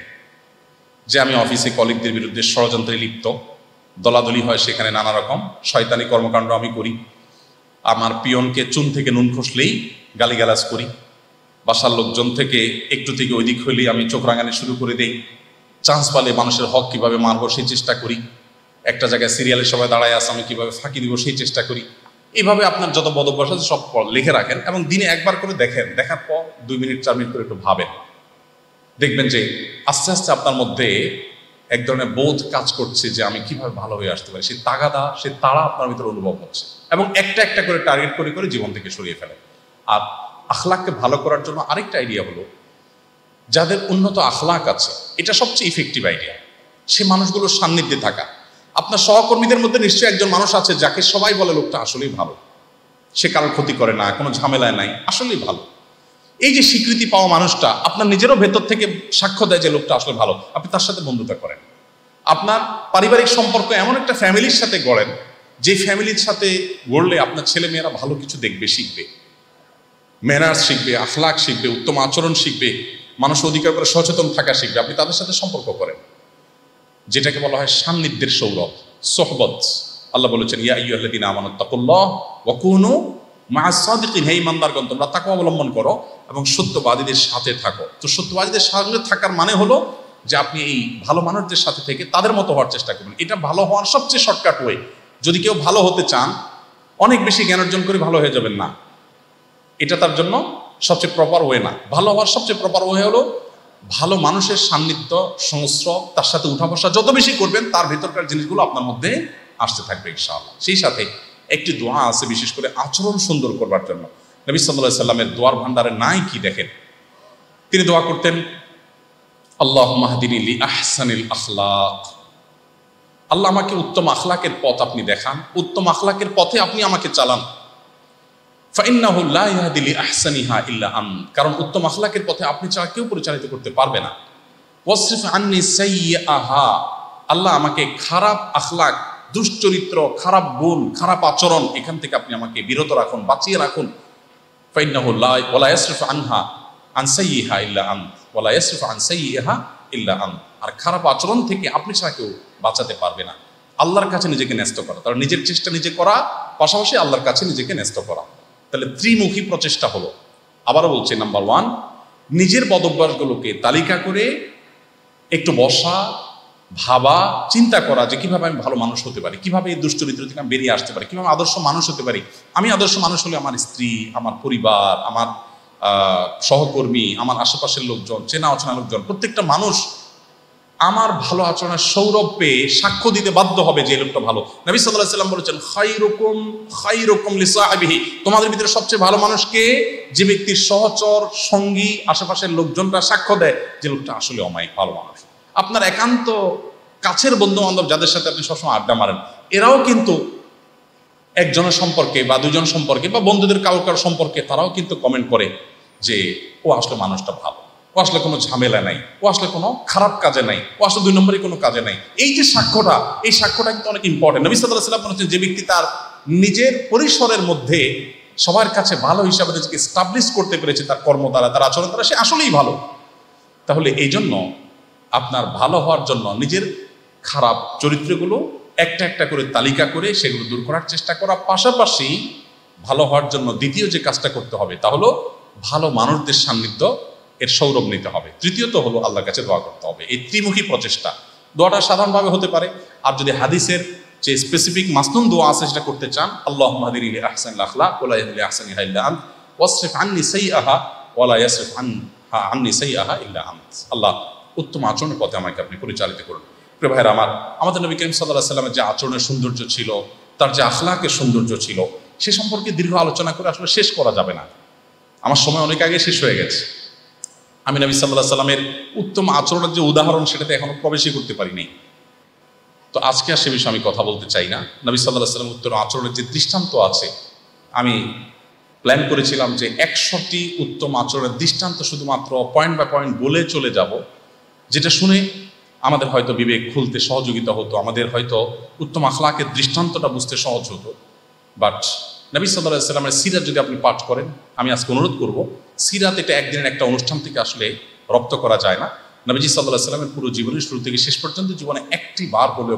যে আমি অফিসে কলিগদের বিরুদ্ধে ষড়যন্ত্রে লিপ্ত, দলাদলি হয় সেখানে নানা রকম শয়তানি কর্মকাণ্ড আমি করি, আমার পিয়নকে চুন থেকে নুন খসলেই গালিগালাজ করি, বাসার লোকজন থেকে একটু থেকে ওই দিক হইলেই আমি চোখ রাঙানি শুরু করে দেই, চান্স পালে মানুষের হক কিভাবে মারবো সেই চেষ্টা করি, একটা জায়গায় সিরিয়ালের সময় দাঁড়ায় আসে আমি কিভাবে ফাঁকি দিব সেই চেষ্টা করি। এইভাবে আপনার যত বদ অভ্যাস আছে সব লিখে রাখেন এবং দিনে একবার করে দেখেন, দেখার পর 2 মিনিট 4 মিনিট করে একটু ভাবেন। দেখবেন যে আস্তে আস্তে আপনার মধ্যে এক ধরনের বোধ কাজ করছে যে আমি কিভাবে ভালো হয়ে আসতে পারি, সেই তাগাদা, সেই তাড়া আপনার ভিতরে অনুভব হচ্ছে এবং একটা একটা করে টার্গেট করে করে জীবন থেকে সরিয়ে ফেলেন। আর আখলাককে ভালো করার জন্য আরেকটা আইডিয়া হলো, যাদের উন্নত আখলাক আছে, এটা সবচেয়ে ইফেক্টিভ আইডিয়া, সে মানুষগুলোর সান্নিধ্যে থাকা। আপনার সহকর্মীদের মধ্যে নিশ্চয়ই একজন মানুষ আছে যাকে সবাই বলে লোকটা আসলেই ভালো, সে কারোর ক্ষতি করে না, কোনো ঝামেলায় নাই, আসলেই ভালো। এই যে স্বীকৃতি পাওয়া মানুষটা আপনার নিজেরও ভেতর থেকে সাক্ষ্য দেয় যে লোকটা আসলে ভালো, আপনি তার সাথে বন্ধুতা করেন। আপনার পারিবারিক সম্পর্ক এমন একটা ফ্যামিলির সাথে গড়েন যে ফ্যামিলির সাথে গড়লে আপনার ছেলে মেয়েরা ভালো কিছু দেখবে, শিখবে, ম্যানার্স শিখবে, আখলাক শিখবে, উত্তম আচরণ শিখবে, মানুষ অধিকার করে সচেতন থাকা শিখবে। আপনি তাদের সাথে সম্পর্ক করেন, যেটাকে বলা হয় সান্নিধ্যের সৌরভ, সোহবত। আল্লাহ বলেছেন ইয়া আইয়ুহাল্লাযীনা আমানুত্তাকুল্লাহ ওয়া কুনু মা'আস সাদিকিন, হে ঈমানদারগণ তোমরা তাকওয়া অবলম্বন করো এবং সত্যবাদীদের সাথে থাকো। তো সত্যবাদীদের সাথে থাকার মানে হলো যে আপনি এই ভালো মানুষদের সাথে থেকে তাদের মতো হওয়ার চেষ্টা করবেন। এটা ভালো হওয়ার সবচেয়ে শর্টকাট ওয়ে। যদি কেউ ভালো হতে চান, অনেক বেশি জ্ঞান অর্জন করে ভালো হয়ে যাবেন না, এটা তার জন্য সবচেয়ে প্রপার ওয়ে না। ভালো হওয়ার সবচেয়ে প্রপার ওয়ে হলো ভালো মানুষের সান্নিধ্য, সংস্রব, তার সাথে উঠা বসা যত বেশি করবেন তার ভেতরকার জিনিসগুলো আপনার মধ্যে আসতে থাকবে ইনশাআল্লাহ। সেই সাথে একটি দোয়া আছে বিশেষ করে আচরণ সুন্দর করবার জন্য। নবী সাল্লাল্লাহু আলাইহি সাল্লামের দোয়ার ভান্ডারে নাই কি দেখেন, তিনি দোয়া করতেন আল্লাহুম্মা হদিনি লি আহসানিল আখলাক, আল্লাহ আমাকে উত্তম আখলাকের পথ আপনি দেখান, উত্তম আখলাকের পথে আপনি আমাকে চালান। ফাইন্নাহু লা ইয়াহদি লি আহসানিহা ইল্লা আন্ত, কারণ উত্তম আখলাকের পথে আপনি ছাড়া কেউ পরিচালিত করতে পারবে না। ওয়াসরিফ আন্নি সাইয়্যাহা, আল্লাহ আমাকে খারাপ আখলাক, দুশ্চরিত্র, খারাপ গুণ, খারাপ আচরণ এখান থেকে আপনি আমাকে বিরত রাখুন, বাঁচিয়ে রাখুন। ফাইন্নাহু লা ওয়ালা ইয়াসরিফু আনহা আন সাইয়্যাহা ইল্লা আন্ত ওয়ালা ইয়াসরিফু আন সাইয়্যাহা ইল্লা আন্ত, আর খারাপ আচরণ থেকে আপনি ছাড়া কেউ বাঁচাতে পারবে না। আল্লাহর কাছে নিজেকে ন্যস্ত করা, তার নিজের চেষ্টা নিজে করা, পাশাপাশি আল্লাহর কাছে নিজেকে ন্যস্ত করা। তাহলে ত্রিমুখী প্রচেষ্টা হলো। আবারও বলছি, নাম্বার 1, নিজের বদভ্যাসগুলোকে তালিকা করে একটু বসা, ভাবা, চিন্তা করা যে কিভাবে আমি ভালো মানুষ হতে পারি, কিভাবে এই দুশ্চরিত্র থেকে আমি বেরিয়ে আসতে পারি, কিভাবে আদর্শ মানুষ হতে পারি। আমি আদর্শ মানুষ হলে আমার স্ত্রী, আমার পরিবার, আমার সহকর্মী, আমার আশেপাশের লোকজন, চেনা অচেনা লোকজন, প্রত্যেকটা মানুষ আমার ভালো আচরণের সৌরভ পেয়ে সাক্ষ্য দিতে বাধ্য হবে যে লোকটা ভালো। নবী সাল্লাল্লাহু আলাইহি সাল্লাম বলেছেন খায়রুকুম লিসাহিবিহি, তোমাদের ভিতরে সবচেয়ে ভালো মানুষ কে? যে ব্যক্তির সহচর, সঙ্গী, আশেপাশের লোকজনরা সাক্ষ্য দেয় যে লোকটা আসলে অমায়িক ভালো মানুষ। আপনার একান্ত কাছের বন্ধু বান্ধব যাদের সাথে আপনি সবসময় আড্ডা মারেন, এরাও কিন্তু একজনের সম্পর্কে বা দুজন সম্পর্কে বা বন্ধুদের কারো কারো সম্পর্কে তারাও কিন্তু কমেন্ট করে যে ও আসলে মানুষটা ভালো, ও আসলে কোনো ঝামেলা নাই, ও আসলে কোনো খারাপ কাজে নাই, ও আসলে 2 নম্বরই কোনো কাজে নাই। এই যে সাক্ষ্যটা, এই সাক্ষ্যটা কিন্তু অনেক ইম্পর্টেন্ট। নবী সাল্লাল্লাহু আলাইহি ওয়াসাল্লাম বলেছেন যে ব্যক্তি তার নিজের পরিসরের মধ্যে সবার কাছে ভালো হিসাবে নিজেকে এস্টাবলিশ করতে পেরেছে তার কর্ম দ্বারা, তার আচরণ দ্বারা, সে আসলেই ভালো। তাহলে এই জন্য আপনার ভালো হওয়ার জন্য নিজের খারাপ চরিত্রগুলো একটা একটা করে তালিকা করে সেগুলো দূর করার চেষ্টা করা, পাশাপাশি ভালো হওয়ার জন্য দ্বিতীয় যে কাজটা করতে হবে তা হলো ভালো মানুষদের সান্নিধ্য এর সৌরভ নিতে হবে। তৃতীয়ত হলো আল্লাহর কাছে দোয়া করতে হবে। এই ত্রিমুখী প্রচেষ্টা, দোয়াটা সাধারণভাবে হতে পারে, আর যদি হাদিসের যে স্পেসিফিক মাসনুন দোয়া আছে সেটা করতে চান, আল্লাহুম্মা হদিনি লি আহসানিল আখলাক ওয়া লা ইয়াহদি লি আহসানিহা ইল্লা আন্ত ওয়াসরিফ আন্নি সাইয়্যাহা ওয়ালা ইয়াসরিফ আন্নি সাইয়্যাহা ইল্লা আন্ত। আল্লাহ উত্তম আচরণের পথে আমাকে আপনি পরিচালিত করুন। প্রিয় ভাইয়েরা আমার, আমাদের নবী করিম সাল্লাল্লাহু আলাইহি ওয়াসাল্লামের যে আচরণের সৌন্দর্য ছিল, তার যে আখলাকের সৌন্দর্য ছিল, সে সম্পর্কে দীর্ঘ আলোচনা করে আসলে শেষ করা যাবে না। আমার সময় অনেক আগে শেষ হয়ে গেছে। আমি নবী সাল্লাল্লাহু আলাইহি ওয়াসাল্লামের উত্তম আচরণের যে উদাহরণ, সেটাতে এখনো প্রবেশই করতে পারিনি। তো আজকে আর সে বিষয়ে আমি কথা বলতে চাই না। নবী সাল্লাল্লাহু আলাইহি ওয়াসাল্লামের উত্তম আচরণের যে দৃষ্টান্ত আছে, আমি প্ল্যান করেছিলাম যে 100টি উত্তম আচরণের দৃষ্টান্ত শুধুমাত্র পয়েন্ট বাই পয়েন্ট বলে চলে যাব, যেটা শুনে আমাদের হয়তো বিবেক খুলতে সহযোগিতা হতো, আমাদের হয়তো উত্তম আখলাকের দৃষ্টান্তটা বুঝতে সহজ হতো। বাট নবী সাল্লাল্লাহু আলাইহি ওয়াসাল্লামের সিরাত যদি আপনি পাঠ করেন, আমি আজকে অনুরোধ করব, সিরাত এটা একদিনের একটা অনুষ্ঠান থেকে আসলে রপ্ত করা যায় না। নবীজি সাল্লাল্লাহু আলাইহি ওয়াসাল্লামের পুরো জীবনের শুরু থেকে শেষ পর্যন্ত জীবনে একটি বার হলেও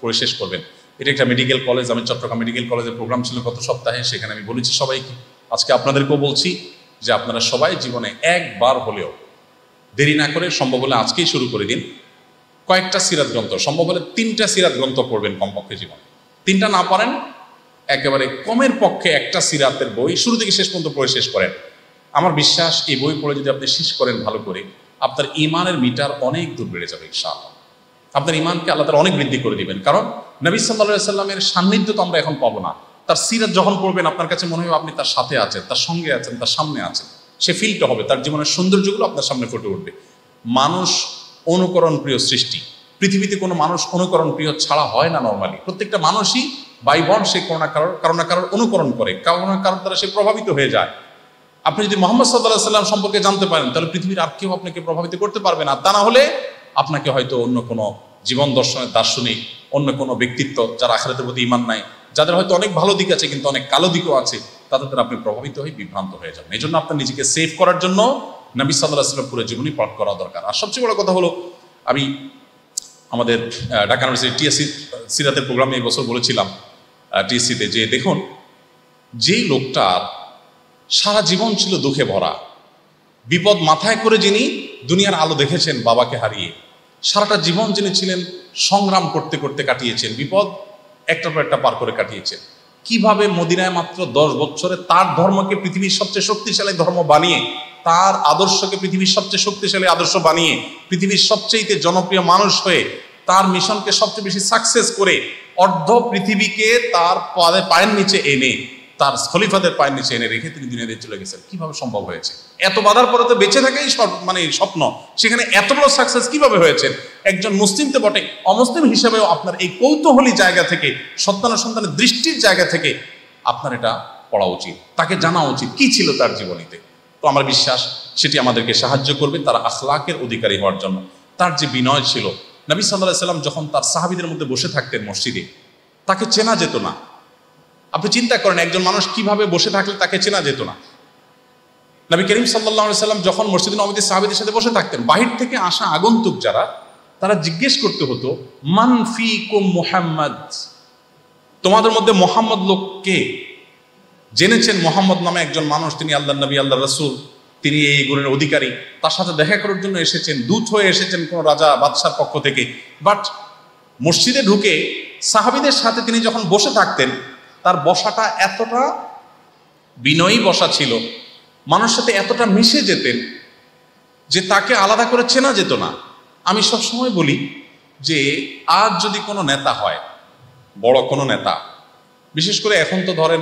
পড়ে শেষ করবেন। এটা একটা মেডিকেল কলেজ, আমি চট্টগ্রাম মেডিকেল কলেজের প্রোগ্রাম ছিল গত সপ্তাহে, সেখানে আমি বলেছি সবাইকে, আজকে আপনাদেরকেও বলছি যে আপনারা সবাই জীবনে একবার হলেও দেরি না করে সম্ভব হলে আজকেই শুরু করে দিন, কয়েকটা সিরাত গ্রন্থ, সম্ভব হলে 3টা সিরাত গ্রন্থ পড়বেন কমপক্ষে জীবনে। 3টা না পারেন, একেবারে কমের পক্ষে একটা সিরাতের বই শুরু থেকে শেষ পর্যন্ত পড়ে শেষ করেন। আমার বিশ্বাস এই বই পড়ে যদি আপনি শেষ করেন ভালো করে, আপনার ঈমানের মিটার অনেক দূর বেড়ে যাবে ইনশাআল্লাহ। আপনার ঈমানকে আল্লাহ তাআলা অনেক বৃদ্ধি করে দিবেন। কারণ নবী সাল্লাল্লাহু আলাইহি ওয়াসাল্লামের সান্নিধ্য তো আমরা এখন পাবো না। তার সিরাত যখন পড়বেন, আপনার কাছে মনে হবে আপনি তার সাথে আছেন, তার সঙ্গে আছেন, তার সামনে আছেন। সে ফিলটা হবে, তার জীবনের সৌন্দর্যগুলো আপনার সামনে ফুটে উঠবে। মানুষ অনুকরণ প্রিয় সৃষ্টি। পৃথিবীতে কোনো মানুষ অনুকরণ প্রিয় ছাড়া হয় না নর্মালি। প্রত্যেকটা মানুষই বাইবন সে কারো না কারোর অনুকরণ করে, কারো না কারোর দ্বারা সে প্রভাবিত হয়ে যায়। আপনি যদি মুহাম্মদ সাল্লাল্লাহু আলাইহি ওয়াসাল্লাম সম্পর্কে জানতে পারেন, তাহলে পৃথিবীর আর কেউ আপনাকে প্রভাবিত করতে পারবে না। তা না হলে আপনাকে হয়তো অন্য কোনো জীবন দর্শনের দার্শনিক, অন্য কোনো ব্যক্তিত্ব যারা আখিরাতের প্রতি ঈমান নাই, যাদের হয়তো অনেক ভালো দিক আছে কিন্তু অনেক কালো দিকও আছে, তাদের দ্বারা আপনি প্রভাবিত হয়ে বিভ্রান্ত হয়ে যাবেন। এই জন্য আপনার নিজেকে সেভ করার জন্য নবী সাল্লাল্লাহু আলাইহি ওয়াসাল্লাম পুরো জীবনী পাঠ করা দরকার। আর সবচেয়ে বড় কথা হলো, আমি আমাদের ঢাকা ইউনিভার্সিটি টিএসসি সিরাতের প্রোগ্রামে এই বছর বলেছিলাম টিএসসিতে, যে দেখুন, যেই লোকটার সারা জীবন ছিল দুঃখে ভরা, বিপদ মাথায় করে যিনি দুনিয়ার আলো দেখেছেন বাবাকে হারিয়ে, সারাটা জীবন যিনি ছিলেন সংগ্রাম করতে করতে কাটিয়েছেন, বিপদ একটার পর একটা পার করে কাটিয়েছেন, কিভাবে মদিনায় মাত্র 10 বছরে তার ধর্মকে পৃথিবীর সবচেয়ে শক্তিশালী ধর্ম বানিয়ে, তার আদর্শকে পৃথিবীর সবচেয়ে শক্তিশালী আদর্শ বানিয়ে, পৃথিবীর সবচেয়ে জনপ্রিয় মানুষ হয়ে, তার মিশনকে সবচেয়ে বেশি সাকসেস করে, অর্ধ পৃথিবীকে তার পায়ের নিচে এনে, তার খলিফাদের পায়ের নিচে এনে রেখে তিনি দুনিয়া দিয়ে চলে গেছেন। কিভাবে সম্ভব হয়েছে? এত বাধার পরে তো বেঁচে থাকাই স্বপ্ন, সেখানে এত বড় সাকসেস কিভাবে হয়েছে? একজন মুসলিম তো বটে, অমুসলিম হিসেবেও আপনার এই কৌতূহলী জায়গা থেকে, সন্তানের দৃষ্টির জায়গা থেকে আপনার এটা পড়া উচিত, তাকে জানা উচিত কি ছিল তার জীবনীতে। তো আমার বিশ্বাস সেটি আমাদেরকে সাহায্য করবে তার আখলাকের অধিকারী হওয়ার জন্য। তার যে বিনয় ছিল, নবী সাল্লাল্লাহু আলাইহি ওয়াসাল্লাম যখন তার সাহাবীদের মধ্যে বসে থাকতেন মসজিদে, তাকে চেনা যেত না। আপনি চিন্তা করেন, একজন মানুষ কিভাবে বসে থাকলে তাকে চেনা যেত না। নবী করিম সাল্লাল্লাহু আলাইহি ওয়াসাল্লাম যখন মসজিদে নববীতে সাহাবীদের সাথে বসে থাকতেন, বাহির থেকে আসা আগন্তুক যারা, তারা জিজ্ঞেস করতে হতো, মান ফিকুম মুহাম্মদ, তোমাদের মধ্যে মুহাম্মদ লোক কে? জেনেছেন মুহাম্মদ নামে একজন মানুষ, তিনি আল্লাহর নবী, আল্লাহর রাসূল, তিনি এই গুণের অধিকারী, তার সাথে দেখা করার জন্য এসেছেন, দূত হয়ে এসেছেন কোন রাজা বাদশার পক্ষ থেকে। বাট মসজিদে ঢুকে সাহাবীদের সাথে তিনি যখন বসে থাকতেন, তার বসাটা এতটা বিনয়ী বসা ছিল, মানুষের সাথে এতটা মিশে যেতেন যে তাকে আলাদা করে চেনা যেত না। আমি সবসময় বলি যে আজ যদি কোনো নেতা হয়, বড় কোনো নেতা, বিশেষ করে এখন তো ধরেন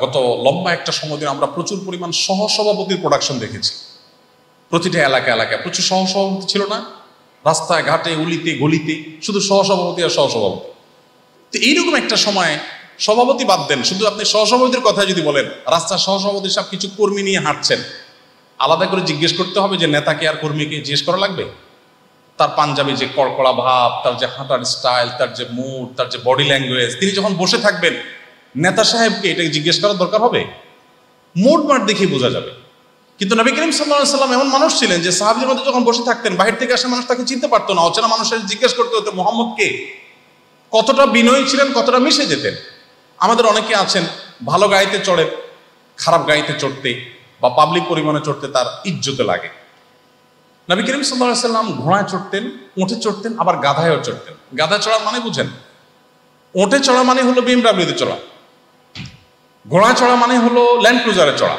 গত লম্বা একটা সময় ধরে আমরা প্রচুর পরিমাণ সহসভাপতির প্রোডাকশন দেখেছি। প্রতিটা এলাকায় প্রচুর সহসভাপতি ছিল না? রাস্তায় ঘাটে উলিতে গলিতে শুধু সহসভাপতি আর সহসভাপতি। তো এইরকম একটা সময় সভাপতি বাদ দেন, শুধু আপনি সহসভাপতির কথা যদি বলেন, রাস্তার সহসভাপতি সব কিছু কর্মী নিয়ে হাঁটছেন, আলাদা করে জিজ্ঞেস করতে হবে যে নেতাকে আর কর্মীকে জিজ্ঞেস করা লাগবে? তার পাঞ্জাবি যে কড়কড়া ভাব, তার যে হাঁটার স্টাইল, তার যে মুড, তার যে বডি ল্যাঙ্গুয়েজ, তিনি যখন বসে থাকবেন, নেতা সাহেবকে এটাকে জিজ্ঞেস করার দরকার হবে? মুড মাঠ দেখেই বোঝা যাবে। কিন্তু নবী করিম সাল্লাল্লাহু আলাইহি ওয়াসাল্লাম এমন মানুষ ছিলেন যে সাহাবীদের মধ্যে যখন বসে থাকতেন, বাহির থেকে আসা মানুষ তাকে চিনতে পারতো না, অচেনা মানুষের জিজ্ঞেস করতে হতো মুহাম্মদ কে। কতটা বিনয়ী ছিলেন, কতটা মিশে যেতেন। আমাদের অনেকে আছেন ভালো গাড়িতে চড়ে, খারাপ গাড়িতে চড়তে বা পাবলিক পরিবহনে চড়তে তার ইজ্জতে লাগে। নবী করিম সাল্লাল্লাহু আলাইহি ওয়াসাল্লাম ঘোড়ায় চড়তেন, উঠে চড়তেন, আবার গাধায়ও চড়তেন। গাধা চড়া মানে বুঝেন, উঠে চড়া মানে হলো বিএমডব্লিউতে চড়া, ঘোড়া চড়া মানে হলো ল্যান্ড ক্রুজারে চড়া,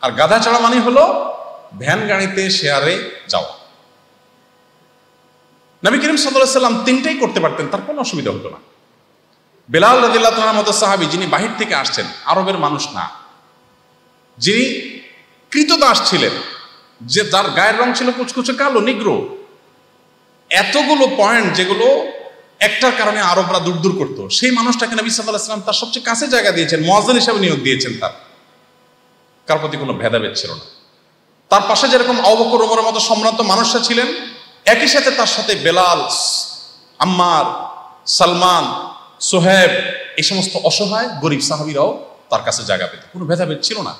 আর গাধা চড়া মানে হলো ভ্যান গাড়িতে শেয়ারে যাওয়া। নবী করিম সাল্লাল্লাহু আলাইহি সাল্লাম তিনটাই করতে পারতেন, তার কোনো অসুবিধা হতো না। বেলাল রাদিয়াল্লাহু তাআলার মতো সাহাবী, যিনি বাহির থেকে আসছেন, আরবের মানুষ না, যিনি কৃতদাস ছিলেন, যে যার গায়ের রং ছিল কুচকুচে কালো, নিগ্রো, এতগুলো পয়েন্ট যেগুলো একটার কারণে আরবরা দূর দূর করতো, সেই মানুষটাকে নবী সাল্লাল্লাহু আলাইহি সাল্লাম তার সবচেয়ে কাছে জায়গা দিয়েছেন, মুয়াজ্জিন হিসেবে নিয়োগ দিয়েছেন। তার কার প্রতি কোনো ভেদাভেদ ছিল না। তার পাশে যেরকম আবু বকর ওমরের মতো সম্ভ্রান্ত মানুষরা ছিলেন, একই সাথে তার সাথে বেলাল, আম্মার, সালমান, সোহেব, এই সমস্ত অসহায় গরিব সাহাবীরাও তার কাছে জায়গা পেত, কোনো ভেদাভেদ ছিল না।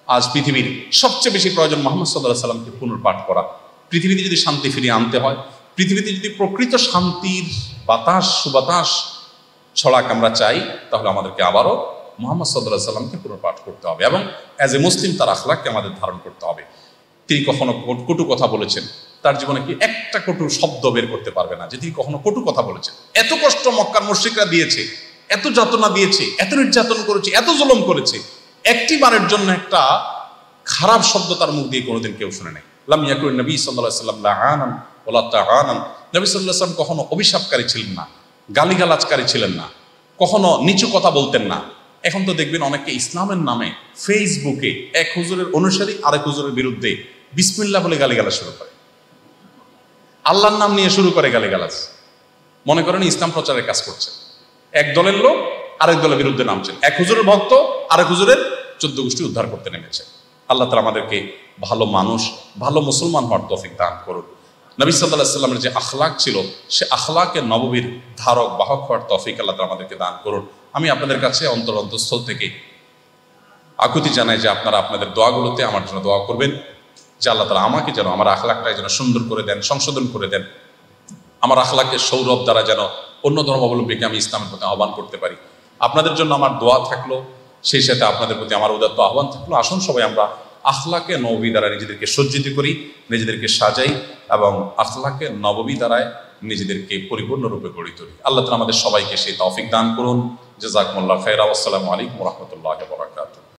আজ পৃথিবীর সবচেয়ে বেশি প্রয়োজন মুহাম্মদ সাল্লাল্লাহু আলাইহি সাল্লামকে পুনর্পাঠ করা। পৃথিবীতে যদি শান্তি ফিরিয়ে আনতে হয়, পৃথিবীতে যদি প্রকৃত শান্তির বাতাস সুবাতাস ছড়াক আমরা চাই, তাহলে আমাদেরকে আবারও মুহাম্মদ সাল্লাল্লাহু আলাইহি সাল্লামকে পুনর্পাঠ করতে হবে এবং অ্যাজ এ মুসলিম তার আখলাককে আমাদের ধারণ করতে হবে। তিনি কখনো কটু কথা বলেছেন, তার জীবনে কি একটা কটু শব্দ বের করতে পারবে না যে তিনি কখনো কটু কথা বলেছেন। এত কষ্ট মক্কার মুশরিকরা দিয়েছে, এত যাতনা দিয়েছে, এত নির্যাতন করেছে, এত জুলুম করেছে, একটি বারের জন্য একটা খারাপ শব্দ তার মুখ দিয়ে কোনোদিন কেউ শুনে নাই। লাম ইয়াকুন নবী সাল্লাল্লাহু আলাইহি ওয়াসাল্লাম লাআনান ওয়ালা তাআনান। নবী সাল্লাল্লাহু আলাইহি ওয়াসাল্লাম কখনো অভিশাপকারী ছিলেন না, গালিগালাজকারী ছিলেন না, কখনো নিচু কথা বলতেন না। এখন তো দেখবেন অনেকে ইসলামের নামে ফেসবুকে এক হুজুরের অনুসারী আরেক হুজুরের বিরুদ্ধে বিসমিল্লাহ বলে গালিগালাজ শুরু করে, আল্লাহর নাম নিয়ে শুরু করে গালিগালাজ, মনে করেন ইসলাম প্রচারের কাজ করছে। এক দলের লোক আরেক দলের বিরুদ্ধে নামছেন, এক হুজুরের ভক্ত আরেক হুজুরের 14 গোষ্ঠী উদ্ধার করতে নেমেছে। আল্লাহ তাআলা আমাদেরকে ভালো মানুষ, ভালো মুসলমান হওয়ার তৌফিক দান করুন। নবী সাল্লাল্লাহু আলাইহি ওয়াসাল্লামের যে আখলাক ছিল, সে আখলাকে নববীর ধারক বাহক হওয়ার তৌফিক আল্লাহ তাআলা আমাদেরকে দান করুন। আমি আপনাদের কাছে অন্তরস্থল থেকে আকুতি জানাই যে আপনারা আপনাদের দোয়াগুলোতে আমার জন্য দোয়া করবেন, যে আল্লাহ তাআলা আমাকে যেন আমার আখলাকটাই যেন সুন্দর করে দেন, সংশোধন করে দেন, আমার আখলাকের সৌরভ দ্বারা যেন অন্য ধর্মাবলম্বীকে আমি ইসলামের প্রতি আহ্বান করতে পারি। আপনাদের জন্য আমার দোয়া থাকলো, সেই সাথে আপনাদের প্রতি আমার উদাত্ত আহ্বান থাকলো, আসুন সবাই আমরা আখলাকে নববী দ্বারা নিজেদেরকে সজ্জিত করি, নিজেদেরকে সাজাই এবং আখলাকে নববী দ্বারায় নিজেদেরকে পরিপূর্ণরূপে গড়ে তুলি। আল্লাহ তাআলা আমাদের সবাইকে সেই তৌফিক দান করুন। জাযাকুমুল্লাহু খাইরা। আসসালামু আলাইকুম ওয়া রাহমাতুল্লাহি ওয়া বারাকাতুহু।